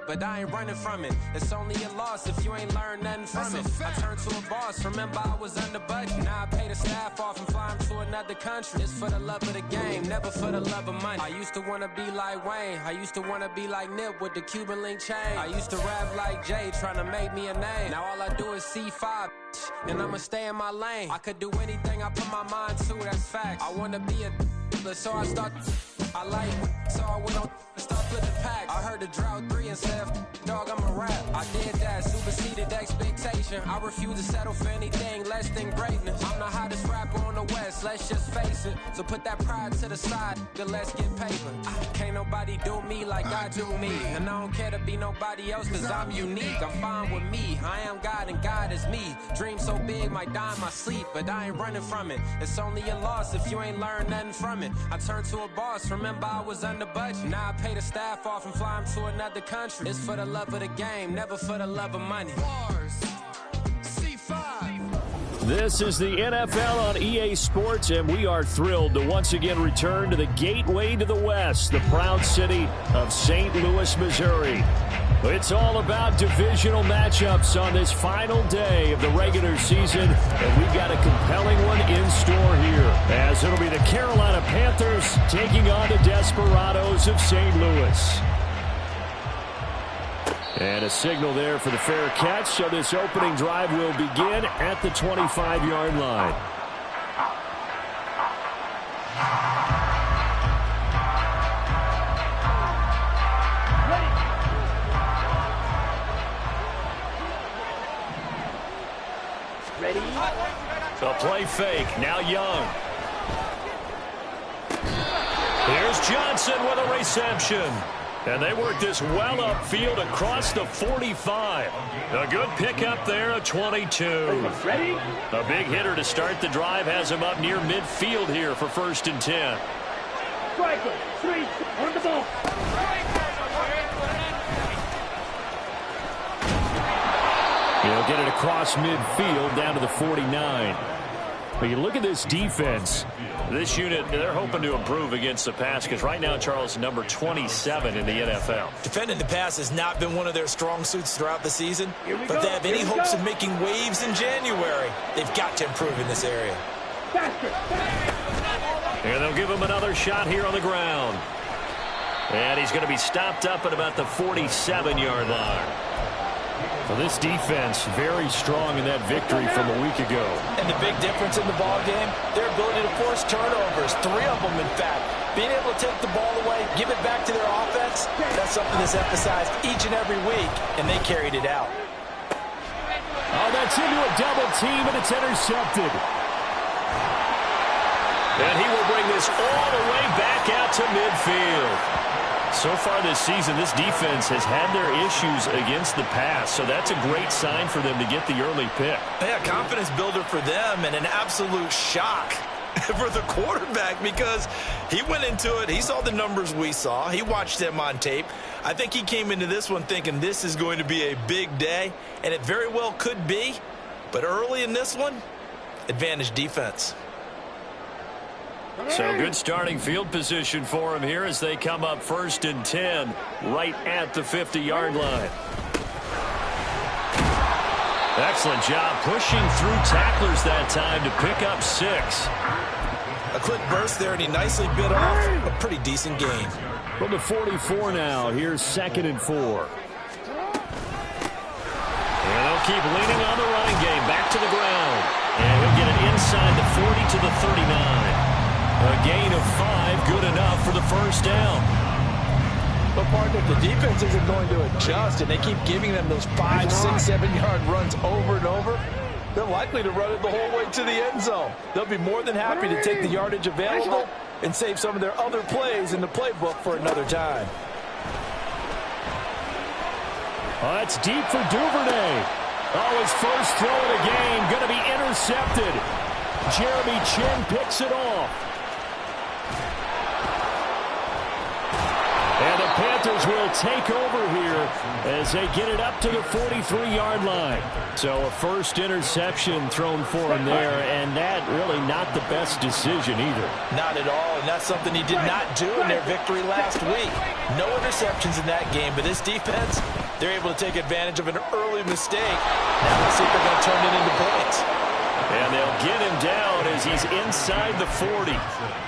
but I ain't running from it. It's only a loss if you ain't learned nothing from it. I turned to a boss, remember I was under budget. Now I pay the staff off and fly them to another country. It's for the love of the game, never for the love of money. I used to want to be like Wayne, I used to want to be like Nip with the Cuban link chain. I used to rap like Jay, trying to make me a name. Now all I do is C5, and I'ma stay in my lane. I could do anything I put my mind to, that's facts. I want to be a so I start, I like, so I went on start flipping packs. I heard the drought 3 and said, dog, I'm a rap. I did that, superseded expectation. I refuse to settle for anything less than greatness. I'm the hottest rapper on the West, let's just face it. So put that pride to the side, then let's get paper. Can't nobody do me like I do me. And I don't care to be nobody else, cause I'm unique. I'm fine with me, I am God and God is me. Dream so big, might die in my sleep, but I ain't running from it. It's only a loss if you ain't learned nothing from it. I turned to a boss, remember I was under budget. Now I pay the staff off and fly them to another country. It's for the love of the game, never for the love of money. This is the NFL on EA Sports, and we are thrilled to once again return to the gateway to the West, the proud city of St. Louis, Missouri. It's all about divisional matchups on this final day of the regular season, and we've got a compelling one in store here, as it'll be the Carolina Panthers taking on the Desperados of St. Louis. And a signal there for the fair catch, so this opening drive will begin at the 25-yard line. Ready? A play fake, now Young. Here's Johnson with a reception. And they work this well upfield across the 45. A good pickup there at 22. Ready? A big hitter to start the drive has him up near midfield here for 1st and 10. Striker, 3, on the ball. He'll get it across midfield down to the 49. But you look at this defense. This unit, they're hoping to improve against the pass because right now, Charles, number 27 in the NFL. Defending the pass has not been one of their strong suits throughout the season. But if they have any hopes of making waves in January, they've got to improve in this area. And they'll give him another shot here on the ground. And he's going to be stopped up at about the 47-yard line. Well, this defense very strong in that victory from a week ago. And the big difference in the ball game, their ability to force turnovers, 3 of them in fact. Being able to take the ball away, give it back to their offense, that's something that's emphasized each and every week, and they carried it out. Oh, that's into a double team, and it's intercepted. And he will bring this all the way back out to midfield. So far this season, this defense has had their issues against the pass, so that's a great sign for them to get the early pick. Yeah, confidence builder for them and an absolute shock for the quarterback because he went into it. He saw the numbers we saw. He watched them on tape. I think he came into this one thinking this is going to be a big day, and it very well could be. But early in this one, advantage defense. So good starting field position for him here as they come up 1st and 10 right at the 50-yard line. Excellent job pushing through tacklers that time to pick up 6. A quick burst there, and he nicely bit off a pretty decent gain. From the 44 now, here's 2nd and 4. And they'll keep leaning on the running game. Back to the ground. And he'll get it inside the 40 to the 39. A gain of 5, good enough for the 1st down. But, partner, if the defense isn't going to adjust and they keep giving them those 5, 6, 7-yard runs over and over, they're likely to run it the whole way to the end zone. They'll be more than happy to take the yardage available and save some of their other plays in the playbook for another time. Oh, that's deep for Duvernay. Oh, his first throw of the game going to be intercepted. Jeremy Chinn picks it off. And the Panthers will take over here as they get it up to the 43-yard line. So a first interception thrown for him there, and that really not the best decision either. Not at all, and that's something he did not do in their victory last week. No interceptions in that game, but this defense, they're able to take advantage of an early mistake. Now let's see if they're going to turn it into points. And they'll get him down as he's inside the 40.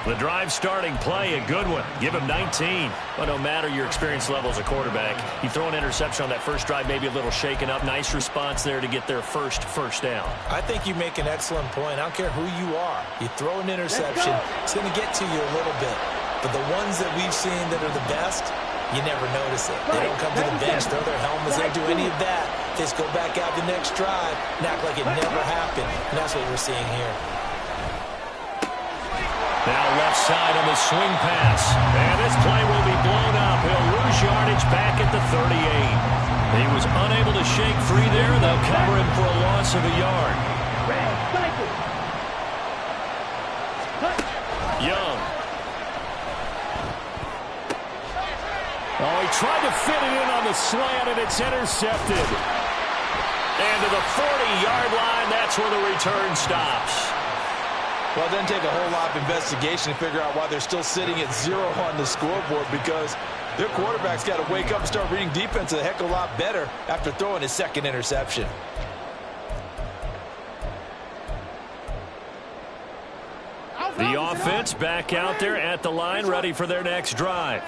The drive starting play, a good one. Give him 19. But no matter your experience level as a quarterback, you throw an interception on that first drive, maybe a little shaken up. Nice response there to get their first down. I think you make an excellent point. I don't care who you are. You throw an interception, it's going to get to you a little bit. But the ones that we've seen that are the best, you never notice it. They don't come to the bench, throw their helmets, they don't do any of that. They just go back out the next drive and act like it never happened. And that's what we're seeing here. Now left side on the swing pass. And this play will be blown up. He'll lose yardage back at the 38. He was unable to shake free there. They'll cover him for a loss of a yard. Young. Oh, he tried to fit it in on the slant, and it's intercepted. And to the 40-yard line, that's where the return stops. Well, it doesn't take a whole lot of investigation to figure out why they're still sitting at 0 on the scoreboard, because their quarterback's got to wake up and start reading defense a heck of a lot better after throwing his second interception. The offense back out there at the line, ready for their next drive.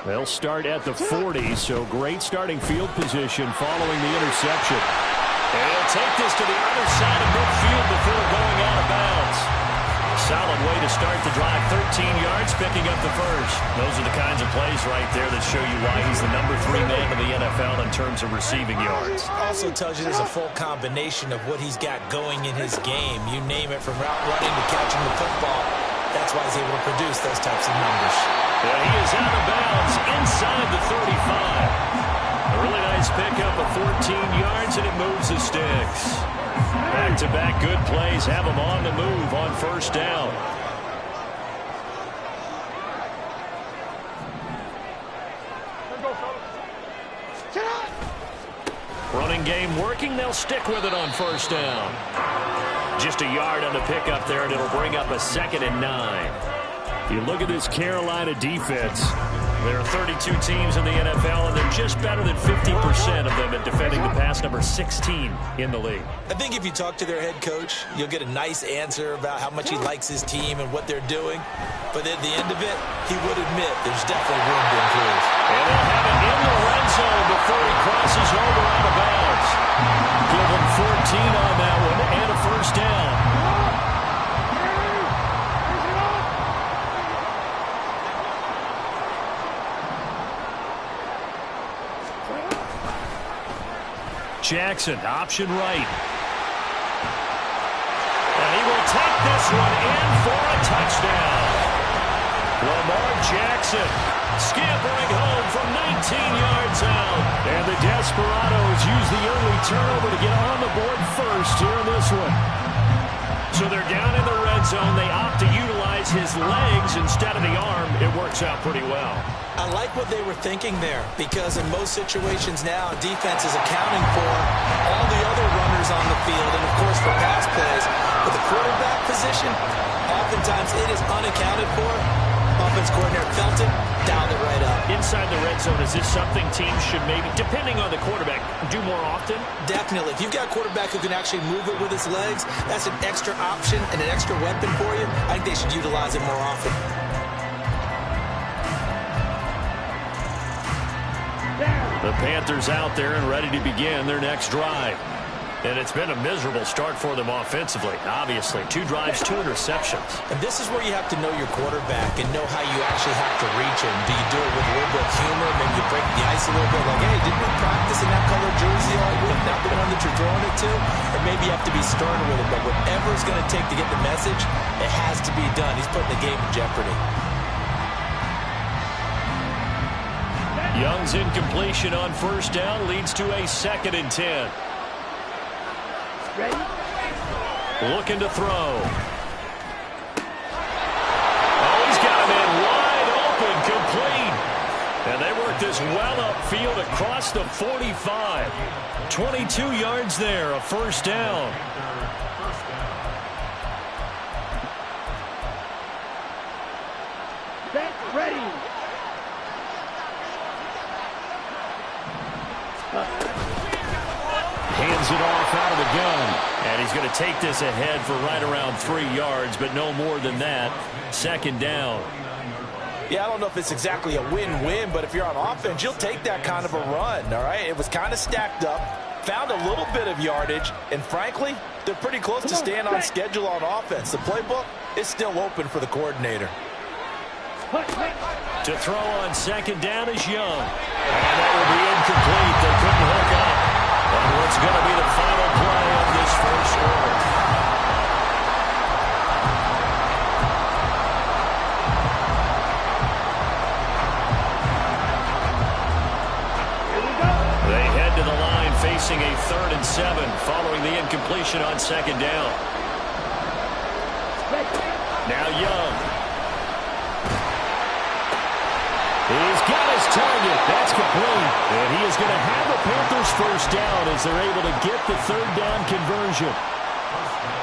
They'll start at the 40, so great starting field position following the interception. And he'll take this to the other side of midfield before going out of bounds. Solid way to start the drive. 13 yards, picking up the first. Those are the kinds of plays right there that show you why he's the number 3 man in the NFL in terms of receiving yards. Also tells you there's a full combination of what he's got going in his game. You name it, from route running to catching the football. That's why he's able to produce those types of numbers. And he is out of bounds inside the 35. A really nice pickup of 14 yards, and it moves the sticks. Back-to-back good plays have him on the move on first down. Running game working. They'll stick with it on first down. Just a yard on the pickup there, and it'll bring up a 2nd and 9. You look at this Carolina defense. There are 32 teams in the NFL, and they're just better than 50% of them at defending the pass, number 16 in the league. I think if you talk to their head coach, you'll get a nice answer about how much he likes his team and what they're doing. But at the end of it, he would admit there's definitely room to improve. And they'll have it in the red zone before he crosses over out of bounds. Give him 14 on that one and a first down. Jackson, option right. And he will take this one in for a touchdown. Lamar Jackson scampering home from 19 yards out. And the Desperados use the early turnover to get on the board first here in this one. So they're down in the red zone. They opt to utilize his legs instead of the arm. It works out pretty well. I like what they were thinking there, because in most situations now, defense is accounting for all the other runners on the field and, of course, for pass plays. But the quarterback position, oftentimes it is unaccounted for. Offense coordinator felt it, dialed it right up. Inside the red zone, is this something teams should maybe, depending on the quarterback, do more often? Definitely. If you've got a quarterback who can actually move it with his legs, that's an extra option and an extra weapon for you. I think they should utilize it more often. The Panthers out there and ready to begin their next drive. And it's been a miserable start for them offensively, obviously. 2 drives, 2 interceptions. And this is where you have to know your quarterback and know how you actually have to reach him. Do you do it with a little bit of humor? Maybe you break the ice a little bit, like, hey, didn't we practice in that color jersey all week? Not the one that you're throwing it to? Or maybe you have to be sterner with it. But whatever it's going to take to get the message, it has to be done. He's putting the game in jeopardy. Young's incompletion on first down leads to a 2nd and 10. Ready? Looking to throw. Oh, he's got him in wide open, complete. And they were start this well upfield across the 45. 22 yards there, a first down. Set, ready. Hands it off out of the gun. And he's going to take this ahead for right around 3 yards, but no more than that. Second down. Yeah, I don't know if it's exactly a win-win, but if you're on offense, you'll take that kind of a run, all right? It was kind of stacked up, found a little bit of yardage, and frankly, they're pretty close to staying on schedule on offense. The playbook is still open for the coordinator. To throw on second down is Young. And that will be incomplete. They couldn't hook up. And what's going to be the final play of this first quarter? They head to the line facing a 3rd and 7 following the incompletion on second down. Now Young. He's got his target. That's complete. And he is going to have the Panthers first down as they're able to get the 3rd down conversion.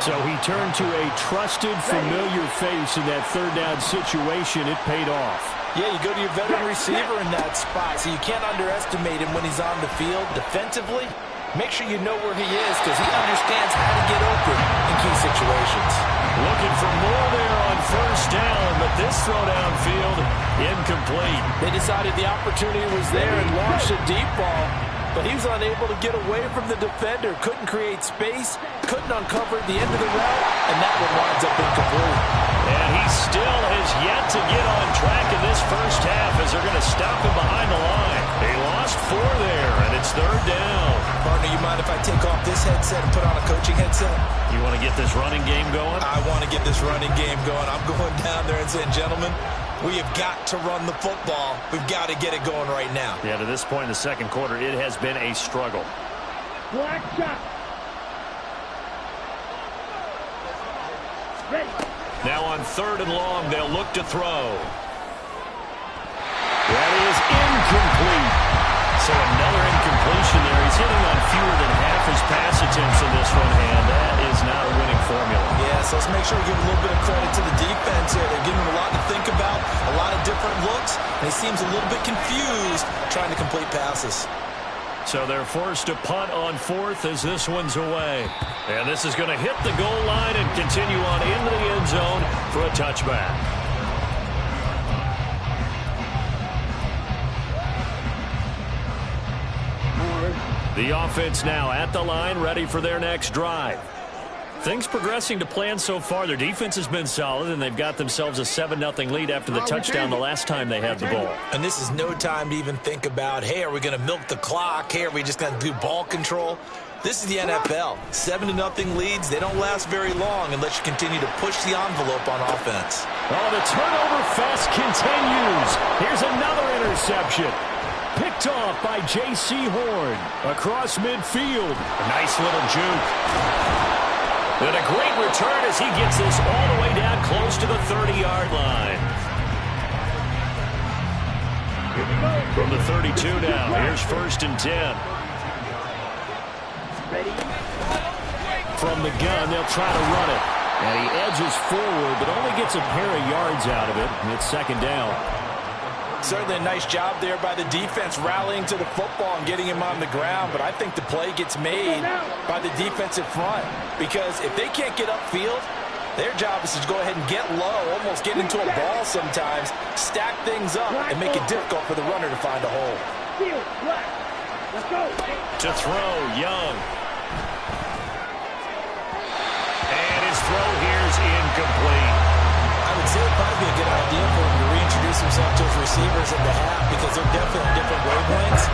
So he turned to a trusted, familiar face in that 3rd down situation. It paid off. Yeah, you go to your veteran receiver in that spot, so you can't underestimate him when he's on the field. Defensively, make sure you know where he is because he understands how to get open in key situations. Looking for more there on first down, but this throw downfield, incomplete. They decided the opportunity was there and launched a deep ball, but he was unable to get away from the defender. Couldn't create space, couldn't uncover the end of the route, and that one winds up incomplete. And he still has yet to get on track in this first half as they're going to stop him behind the line. They lost 4 there, and it's 3rd down. Partner, you mind if I take off this headset and put on a coaching headset? You want to get this running game going? I want to get this running game going. I'm going down there and saying, gentlemen, we have got to run the football. We've got to get it going right now. Yeah, to this point in the second quarter, it has been a struggle. Black shot. Ready. Now on 3rd and long, they'll look to throw. That is incomplete. So another incompletion there. He's hitting on fewer than half his pass attempts in this one, and that is not a winning formula. Yeah, so let's make sure we give a little bit of credit to the defense here. They're giving him a lot to think about, a lot of different looks, and he seems a little bit confused trying to complete passes. So they're forced to punt on 4th as this one's away. And this is going to hit the goal line and continue on into the end zone for a touchback. The offense now at the line, ready for their next drive. Things progressing to plan so far. Their defense has been solid, and they've got themselves a 7-0 lead after the touchdown the last time they had the ball. And this is no time to even think about, hey, are we going to milk the clock? Hey, are we just going to do ball control? This is the NFL. 7-0 leads, they don't last very long unless you continue to push the envelope on offense. Oh, the turnover fest continues. Here's another interception. Picked off by J.C. Horn across midfield. A nice little juke. And a great return as he gets this all the way down close to the 30-yard line. From the 32 now, here's 1st and 10. Ready. From the gun, they'll try to run it. And he edges forward, but only gets a pair of yards out of it. And it's 2nd down. Certainly a nice job there by the defense rallying to the football and getting him on the ground, but I think the play gets made by the defensive front because if they can't get upfield, their job is to go ahead and get low, almost get into a ball sometimes, stack things up, and make it difficult for the runner to find a hole. Let's go. To throw, Young. And his throw here is incomplete. I would say it would probably be a good idea for him to reintroduce himself to his receivers in the half because they're definitely on different wavelengths.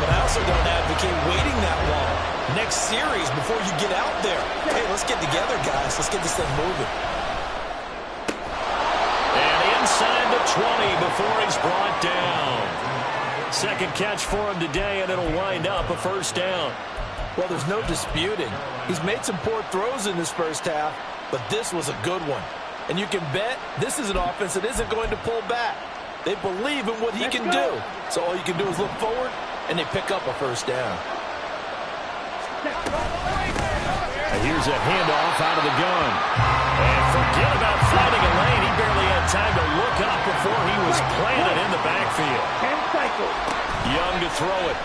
But I also don't advocate waiting that long. Next series, before you get out there, hey, let's get together, guys. Let's get this thing moving. And inside the 20 before he's brought down. Second catch for him today, and it'll wind up a 1st down. Well, there's no disputing. He's made some poor throws in this first half, but this was a good one. And you can bet this is an offense that isn't going to pull back. They believe in what he can do. So all you can do is look forward, and they pick up a first down. Here's a handoff out of the gun. And forget about finding a lane. He barely had time to look up before he was planted in the backfield. 10 cycles. Young to throw it.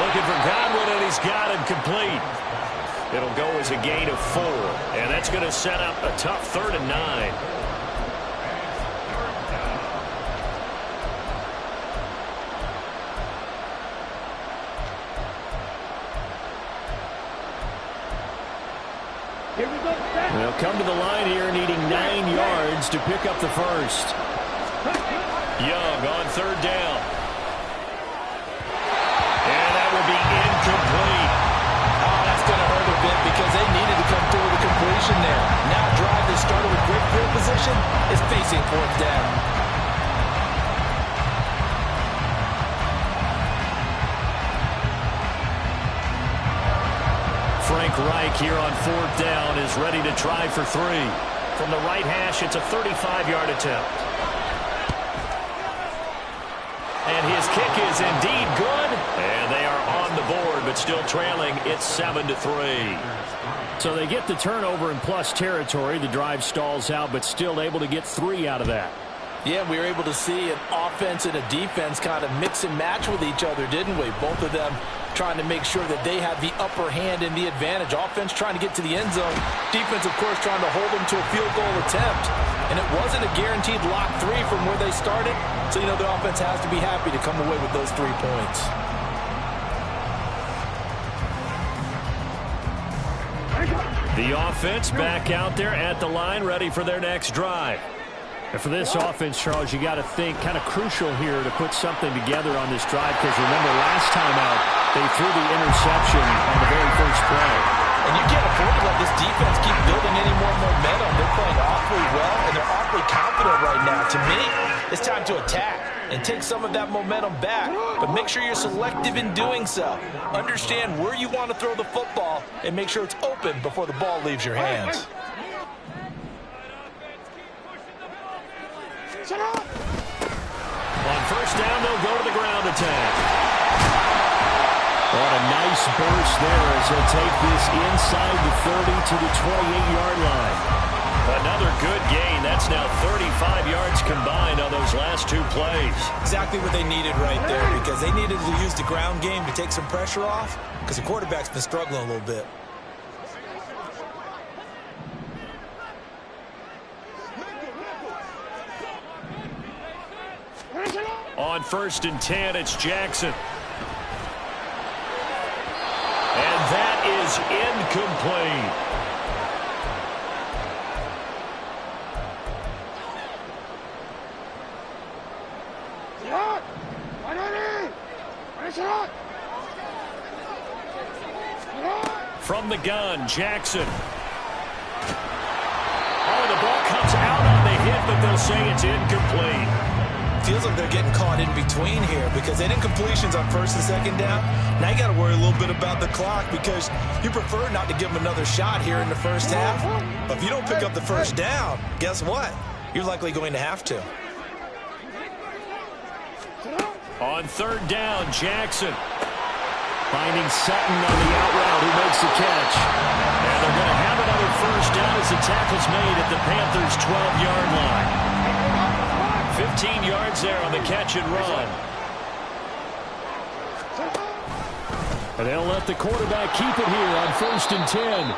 Looking for Godwin, and he's got him complete. It'll go as a gain of 4. And that's going to set up a tough 3rd and 9. They'll come to the line here needing 9 yards to pick up the first. Young on 3rd down. And that will be incomplete. Oh, that's going to hurt a bit because they needed to come through with a completion there. Now a drive that started with great field position is facing 4th down. Frank Reich here on 4th down is ready to try for 3. From the right hash, it's a 35-yard attempt. And his kick is indeed good. And they are on the board, but still trailing. It's 7-3. So they get the turnover in plus territory. The drive stalls out, but still able to get 3 out of that. Yeah, we were able to see an offense and a defense kind of mix and match with each other, didn't we? Both of them trying to make sure that they have the upper hand and the advantage. Offense trying to get to the end zone. Defense, of course, trying to hold them to a field goal attempt. And it wasn't a guaranteed lock 3 from where they started. So, you know, the offense has to be happy to come away with those 3 points. The offense back out there at the line, ready for their next drive. And for this offense, Charles, you got to think kind of crucial here to put something together on this drive because remember last time out they threw the interception on the very first play. And you can't afford to let this defense keep building any more momentum. They're playing awfully well, and they're awfully confident right now. To me, it's time to attack and take some of that momentum back, but make sure you're selective in doing so. Understand where you want to throw the football and make sure it's open before the ball leaves your hands. On first down, they'll go to the ground attack. What a nice burst there as he'll take this inside the 30 to the 28-yard line. Another good gain. That's now 35 yards combined on those last 2 plays. Exactly what they needed right there because they needed to use the ground game to take some pressure off because the quarterback's been struggling a little bit. On 1st and 10, it's Jackson. And that is incomplete. From the gun, Jackson. Oh, the ball comes out on the hit, but they'll say it's incomplete. Feels like they're getting caught in between here because they didn't completions on 1st and 2nd down. Now you got to worry a little bit about the clock because you prefer not to give them another shot here in the first half. But if you don't pick up the first down, guess what? You're likely going to have to. On 3rd down, Jackson. Finding Sutton on the out route who makes the catch. And they're going to have another first down as the tackle's made at the Panthers' 12-yard line. 15 yards there on the catch and run. And they'll let the quarterback keep it here on 1st and 10.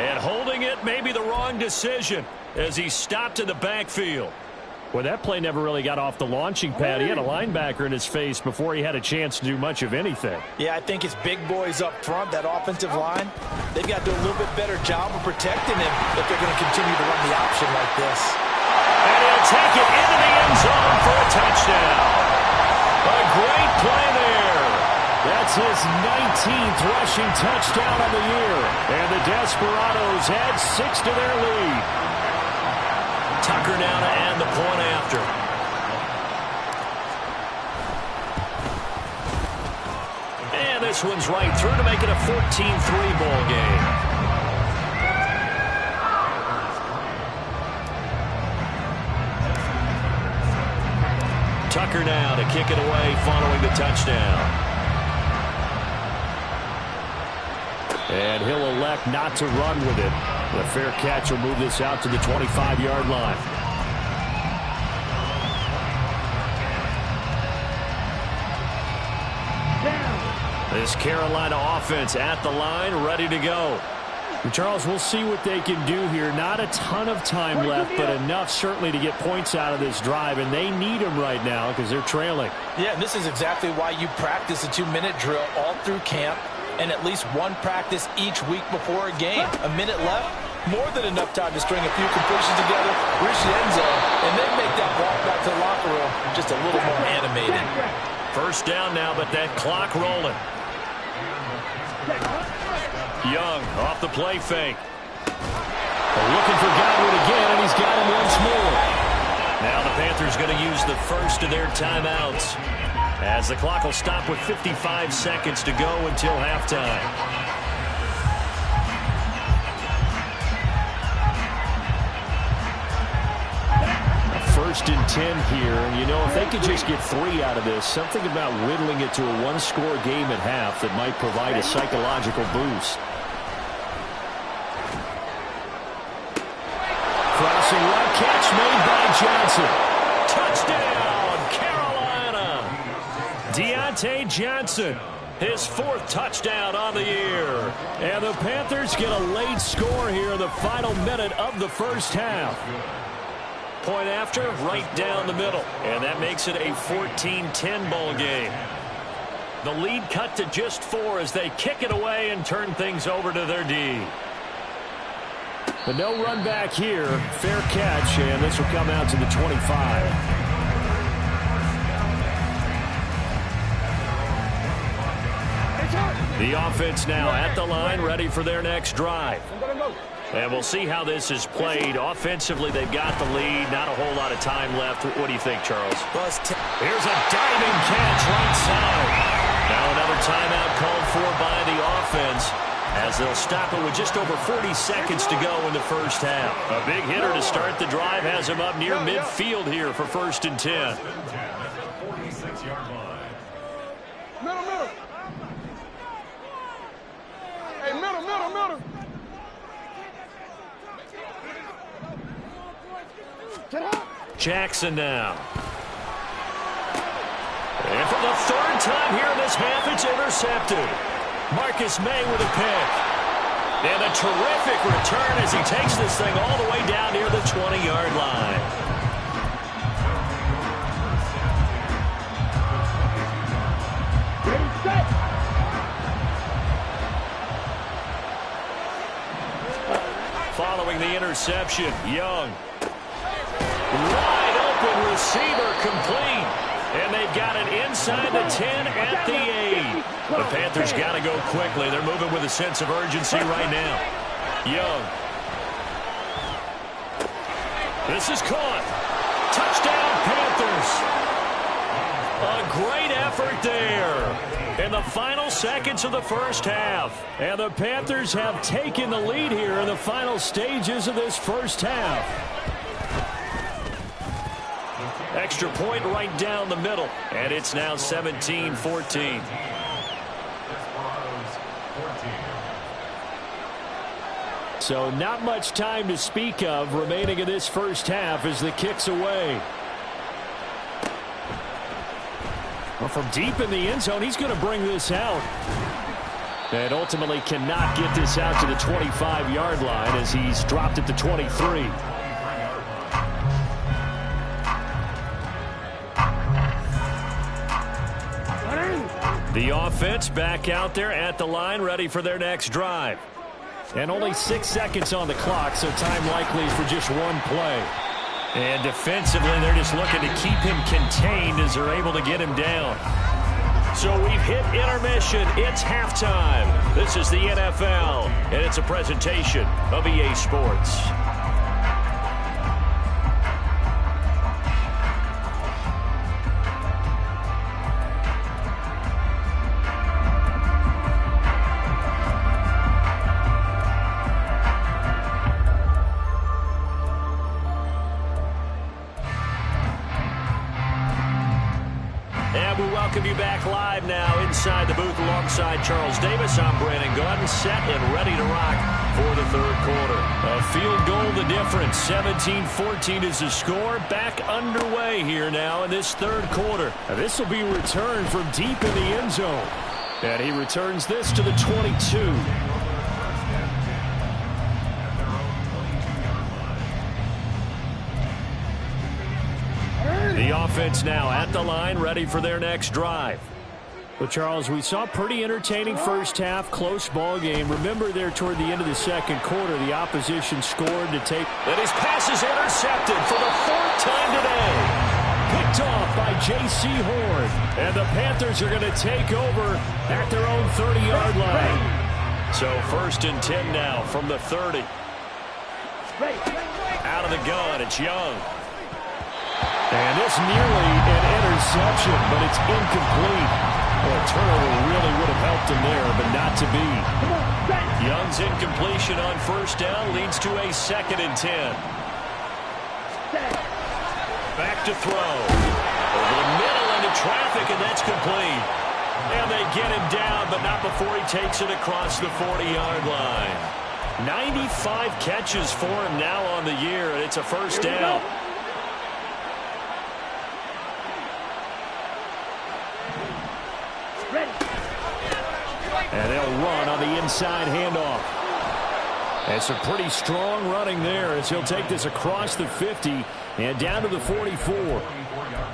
And holding it may be the wrong decision as he stopped in the backfield. Well, that play never really got off the launching pad. He had a linebacker in his face before he had a chance to do much of anything. Yeah, I think it's big boys up front, that offensive line. They've got to do a little bit better job of protecting him if they're going to continue to run the option like this. And he'll take it into the end zone for a touchdown. A great play there. That's his 19th rushing touchdown of the year. And the Desperados add 6 to their lead. Tucker now to add the point after. And this one's right through to make it a 14-3 ball game. kicker now to kick it away following the touchdown. And he'll elect not to run with it. The fair catch will move this out to the 25-yard line. This Carolina offense at the line, ready to go. And Charles, we'll see what they can do here. Not a ton of time left, but enough certainly to get points out of this drive, and they need them right now because they're trailing. Yeah, and this is exactly why you practice a 2-minute drill all through camp and at least one practice each week before a game. A minute left, more than enough time to string a few completions together, reach the end zone, and then make that walk back to the locker room just a little more animated. First down now, but that clock rolling. Young off the play fake. Looking for Godwin again, and he's got him once more. Now the Panthers going to use the first of their timeouts, as the clock will stop with 55 seconds to go until halftime. First and 10 here, and you know, if they could just get 3 out of this, something about whittling it to a one-score game at half that might provide a psychological boost. Crossing right, catch made by Johnson. Touchdown, Carolina. Deontay Johnson, his 4th touchdown on the year. And the Panthers get a late score here in the final minute of the first half. Point after, right down the middle. And that makes it a 14-10 ball game. The lead cut to just 4 as they kick it away and turn things over to their D. But no run back here. Fair catch, and this will come out to the 25. The offense now at the line, ready for their next drive. And we'll see how this is played. Offensively, they've got the lead. Not a whole lot of time left. What do you think, Charles? Here's a diving catch right side. Now another timeout called for by the offense, as they'll stop it with just over 40 seconds to go in the first half. A big hitter to start the drive has him up near midfield here for 1st and 10. 46-yard line. Middle. Hey, middle. Jackson now. And for the 3rd time here in this half, it's intercepted. Marcus May with a pick. And a terrific return as he takes this thing all the way down near the 20-yard line. Ready, set. Following the interception, Young. Wide open receiver complete. And they've got it inside the 10 at the 8. The Panthers got to go quickly. They're moving with a sense of urgency right now. Young. This is caught. Touchdown, Panthers. A great effort there in the final seconds of the first half. And the Panthers have taken the lead here in the final stages of this first half. Extra point right down the middle, and it's now 17-14. So not much time to speak of remaining in this first half as the kick's away. Well, from deep in the end zone, he's going to bring this out. And ultimately cannot get this out to the 25-yard line as he's dropped it to 23. The offense back out there at the line, ready for their next drive. And only 6 seconds on the clock, so time likely for just one play. And defensively, they're just looking to keep him contained as they're able to get him down. So we've hit intermission. It's halftime. This is the NFL, and it's a presentation of EA Sports. live now inside the booth alongside Charles Davis. I'm Brandon Gaudin, set and ready to rock for the third quarter. A field goal the difference. 17-14 is the score. Back underway here now in this third quarter. This will be returned from deep in the end zone. And he returns this to the 22. The offense now at the line, ready for their next drive. Well, Charles, we saw a pretty entertaining first half, close ball game. Remember there toward the end of the second quarter, the opposition scored to take. And his pass is intercepted for the fourth time today. Picked off by J.C. Horn. And the Panthers are going to take over at their own 30-yard line. So 1st and 10 now from the 30. Out of the gun, it's Young. And it's nearly an interception, but it's incomplete. Well, a turnover really would have helped him there, but not to be. Young's incompletion on first down leads to a 2nd and 10. Back to throw. Over the middle into traffic, and that's complete. And they get him down, but not before he takes it across the 40-yard line. 95 catches for him now on the year, and it's a first down. And they'll run on the inside handoff. And some pretty strong running there as he'll take this across the 50 and down to the 44.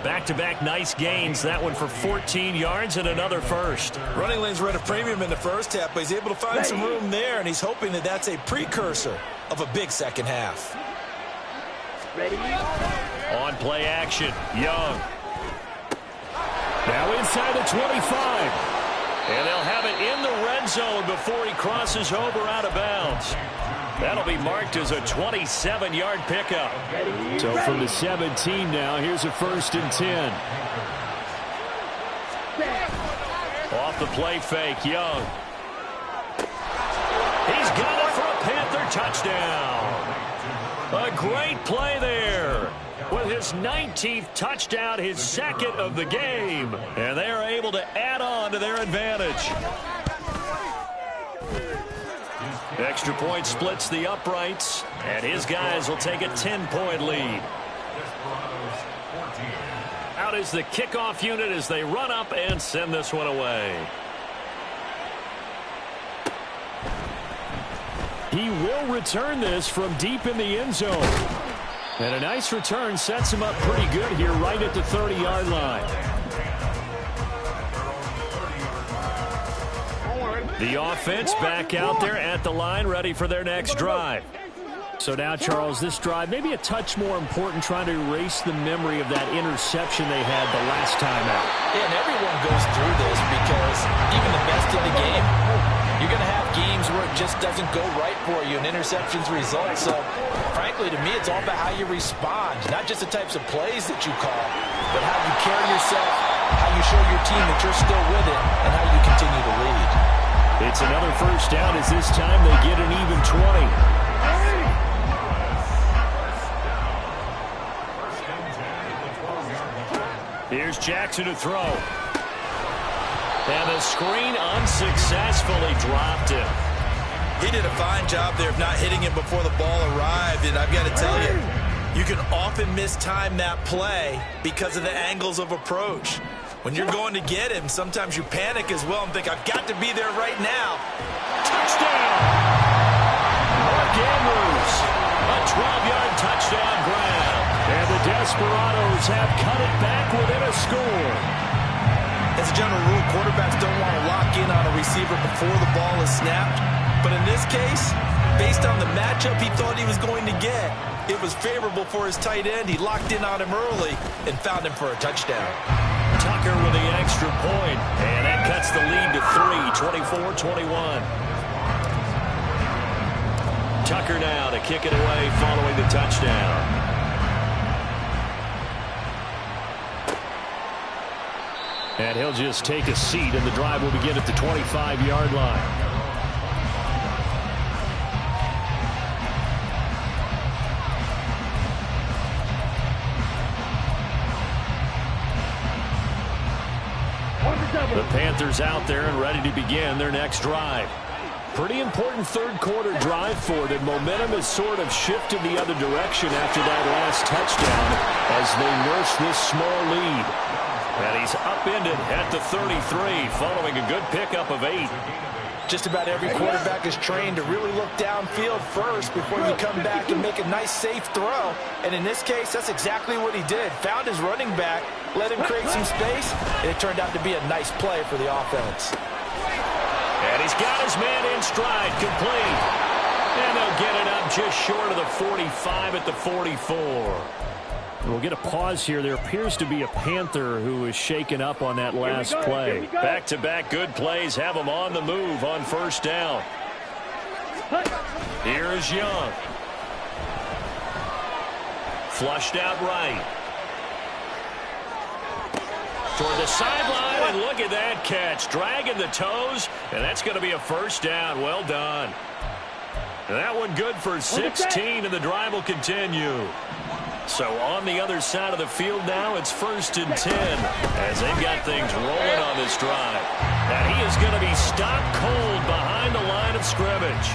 Back-to-back nice gains. That one for 14 yards and another first. Running lanes were at a premium in the first half, but he's able to find some room there, and he's hoping that that's a precursor of a big second half. On play action, Young. Now inside the 25. And they'll have it in the red zone before he crosses over out of bounds. That'll be marked as a 27-yard pickup. So from the 17 now, here's a 1st and 10. Off the play fake, Young. He's got it for a Panther touchdown. A great play there. With his 19th touchdown, his 2nd of the game. And they are able to add on to their advantage. Extra point splits the uprights, and his guys will take a 10-point lead. Out is the kickoff unit as they run up and send this one away. He will return this from deep in the end zone. And a nice return sets him up pretty good here right at the 30-yard line. The offense back out there at the line, ready for their next drive. So now, Charles, this drive maybe a touch more important, trying to erase the memory of that interception they had the last time out. Yeah, and everyone goes through this because even the best in the game, you're going to have games where it just doesn't go right for you and interceptions result. So, frankly, to me, it's all about how you respond, not just the types of plays that you call, but how you carry yourself, how you show your team that you're still with it, and how you continue to lead. It's another first down as this time they get an even 20. Here's Jackson to throw. And the screen unsuccessfully dropped him. He did a fine job there of not hitting him before the ball arrived, and I've got to tell you, you can often mistime that play because of the angles of approach. When you're going to get him, sometimes you panic as well and think, I've got to be there right now. Touchdown! Mark Andrews, a 12-yard touchdown grab. And the Desperados have cut it back within a score. As a general rule, quarterbacks don't want to lock in on a receiver before the ball is snapped. But in this case, based on the matchup he thought he was going to get, it was favorable for his tight end. He locked in on him early and found him for a touchdown. Tucker with the extra point, and that cuts the lead to 3, 24-21. Tucker now to kick it away following the touchdown. And he'll just take a seat, and the drive will begin at the 25-yard line. Panthers out there and ready to begin their next drive. Pretty important third quarter drive for them. Momentum has sort of shifted the other direction after that last touchdown as they nurse this small lead. And he's upended at the 33 following a good pickup of 8. Just about every quarterback is trained to really look downfield first before you come back and make a nice, safe throw. And in this case, that's exactly what he did. Found his running back, let him create some space, and it turned out to be a nice play for the offense. And he's got his man in stride, complete. And they'll get it up just short of the 45 at the 44. We'll get a pause here. There appears to be a Panther who is shaken up on that last play. Back-to-back good plays have him on the move on first down. Here's Young. Flushed out right. Toward the sideline, and look at that catch. Dragging the toes, and that's going to be a first down. Well done. And that one good for 16, and the drive will continue. So on the other side of the field now, it's 1st and 10 as they've got things rolling on this drive. And he is going to be stopped cold behind the line of scrimmage.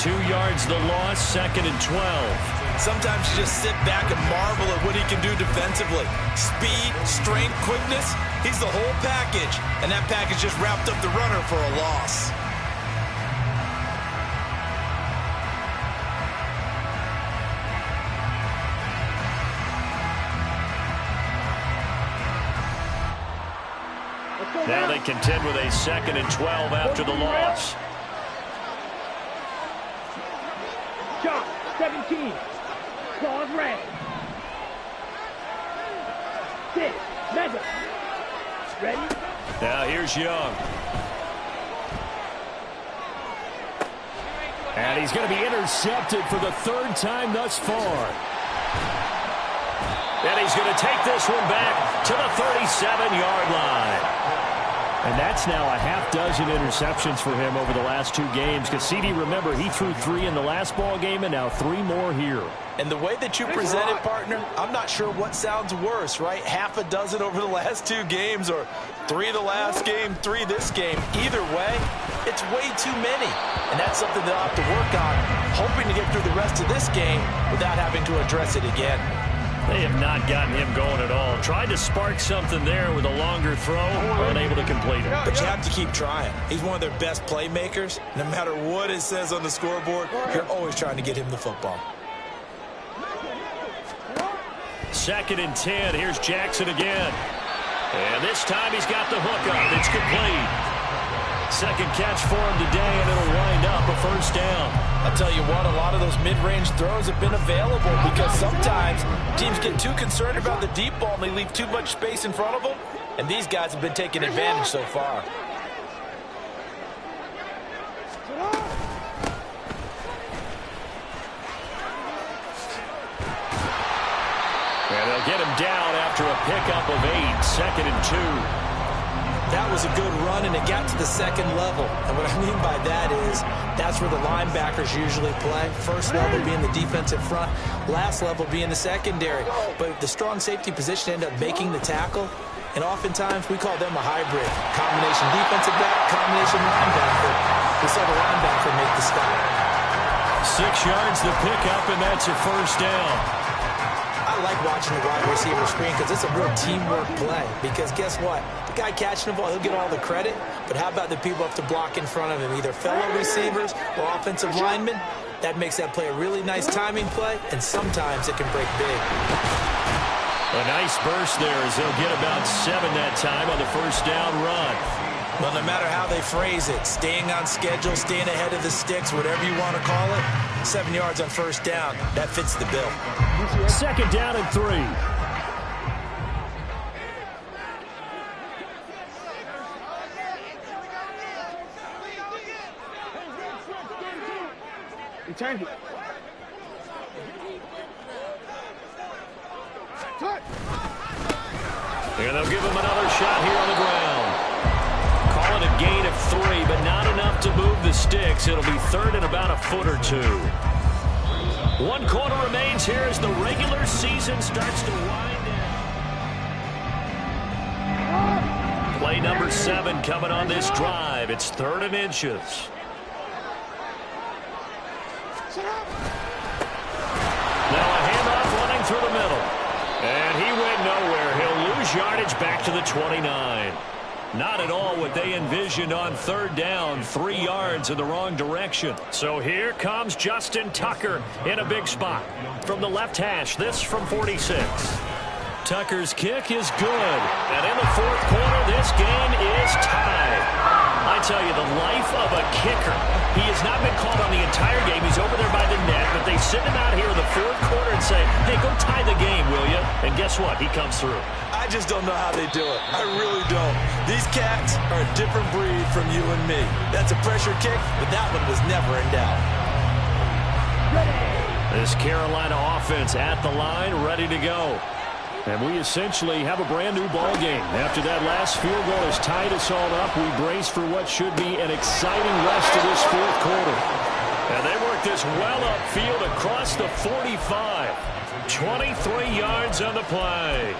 2 yards the loss, 2nd and 12. Sometimes you just sit back and marvel at what he can do defensively. Speed, strength, quickness, he's the whole package. And that package just wrapped up the runner for a loss. Now they contend with a 2nd and 12 after the loss. Shot, 17. Claws red. 6. Mega. Ready? Now here's Young. And he's going to be intercepted for the 3rd time thus far. And he's going to take this one back to the 37-yard line. And that's now a half dozen interceptions for him over the last 2 games. Because, CD, remember, he threw 3 in the last ball game and now 3 more here. And the way that you present it, partner, I'm not sure what sounds worse, right? Half a dozen over the last 2 games or 3 the last game, 3 this game. Either way, it's way too many. And that's something they'll have to work on, hoping to get through the rest of this game without having to address it again. They have not gotten him going at all. Tried to spark something there with a longer throw, unable to complete it. But you have to keep trying. He's one of their best playmakers. No matter what it says on the scoreboard, you're always trying to get him the football. 2nd and 10. Here's Jackson again. And this time he's got the hook up. It's complete. 2nd catch for him today, and it'll wind up a first down. I'll tell you what, a lot of those mid-range throws have been available because sometimes teams get too concerned about the deep ball and they leave too much space in front of them, and these guys have been taking advantage so far. And they'll get him down after a pickup of 8, 2nd and 2. That was a good run, and it got to the 2nd level. And what I mean by that is that's where the linebackers usually play. First level being the defensive front, last level being the secondary. But the strong safety position ended up making the tackle, and oftentimes we call them a hybrid. Combination defensive back, combination linebacker. We saw the linebacker make the stop. 6 yards the pickup, and that's a first down. I like watching the wide receiver screen because it's a real teamwork play. Because guess what? The guy catching the ball, he'll get all the credit. But how about the people up to block in front of him, either fellow receivers or offensive linemen? That makes that play a really nice timing play, and sometimes it can break big. A nice burst there as they'll get about 7 that time on the first down run. Well, no matter how they phrase it, staying on schedule, staying ahead of the sticks, whatever you want to call it, 7 yards on first down, that fits the bill. 2nd down and 3. Return it. And they'll give him another shot here on the ground. Calling a gain of 3, but not enough to move the sticks. It'll be 3rd and about a foot or 2. 1 quarter remains here as the regular season starts to wind down. Play number 7 coming on this drive. It's 3rd and inches. Now a handoff running through the middle. And he went nowhere. He'll lose yardage back to the 29. Not at all what they envisioned on 3rd down. 3 yards in the wrong direction. So here comes Justin Tucker in a big spot. From the left hash, this from 46. Tucker's kick is good. And in the 4th quarter, this game is tied. I tell you, the life of a kicker. He has not been called on the entire game. He's over there by the net, but they send him out here in the 4th quarter and say, hey, go tie the game, will you? And guess what? He comes through. I just don't know how they do it. I really don't. These cats are a different breed from you and me. That's a pressure kick, but that one was never in doubt. This Carolina offense at the line, ready to go. And we essentially have a brand-new ball game. After that last field goal has tied us all up, we brace for what should be an exciting rest of this 4th quarter. And they work this well upfield across the 45. 23 yards on the play.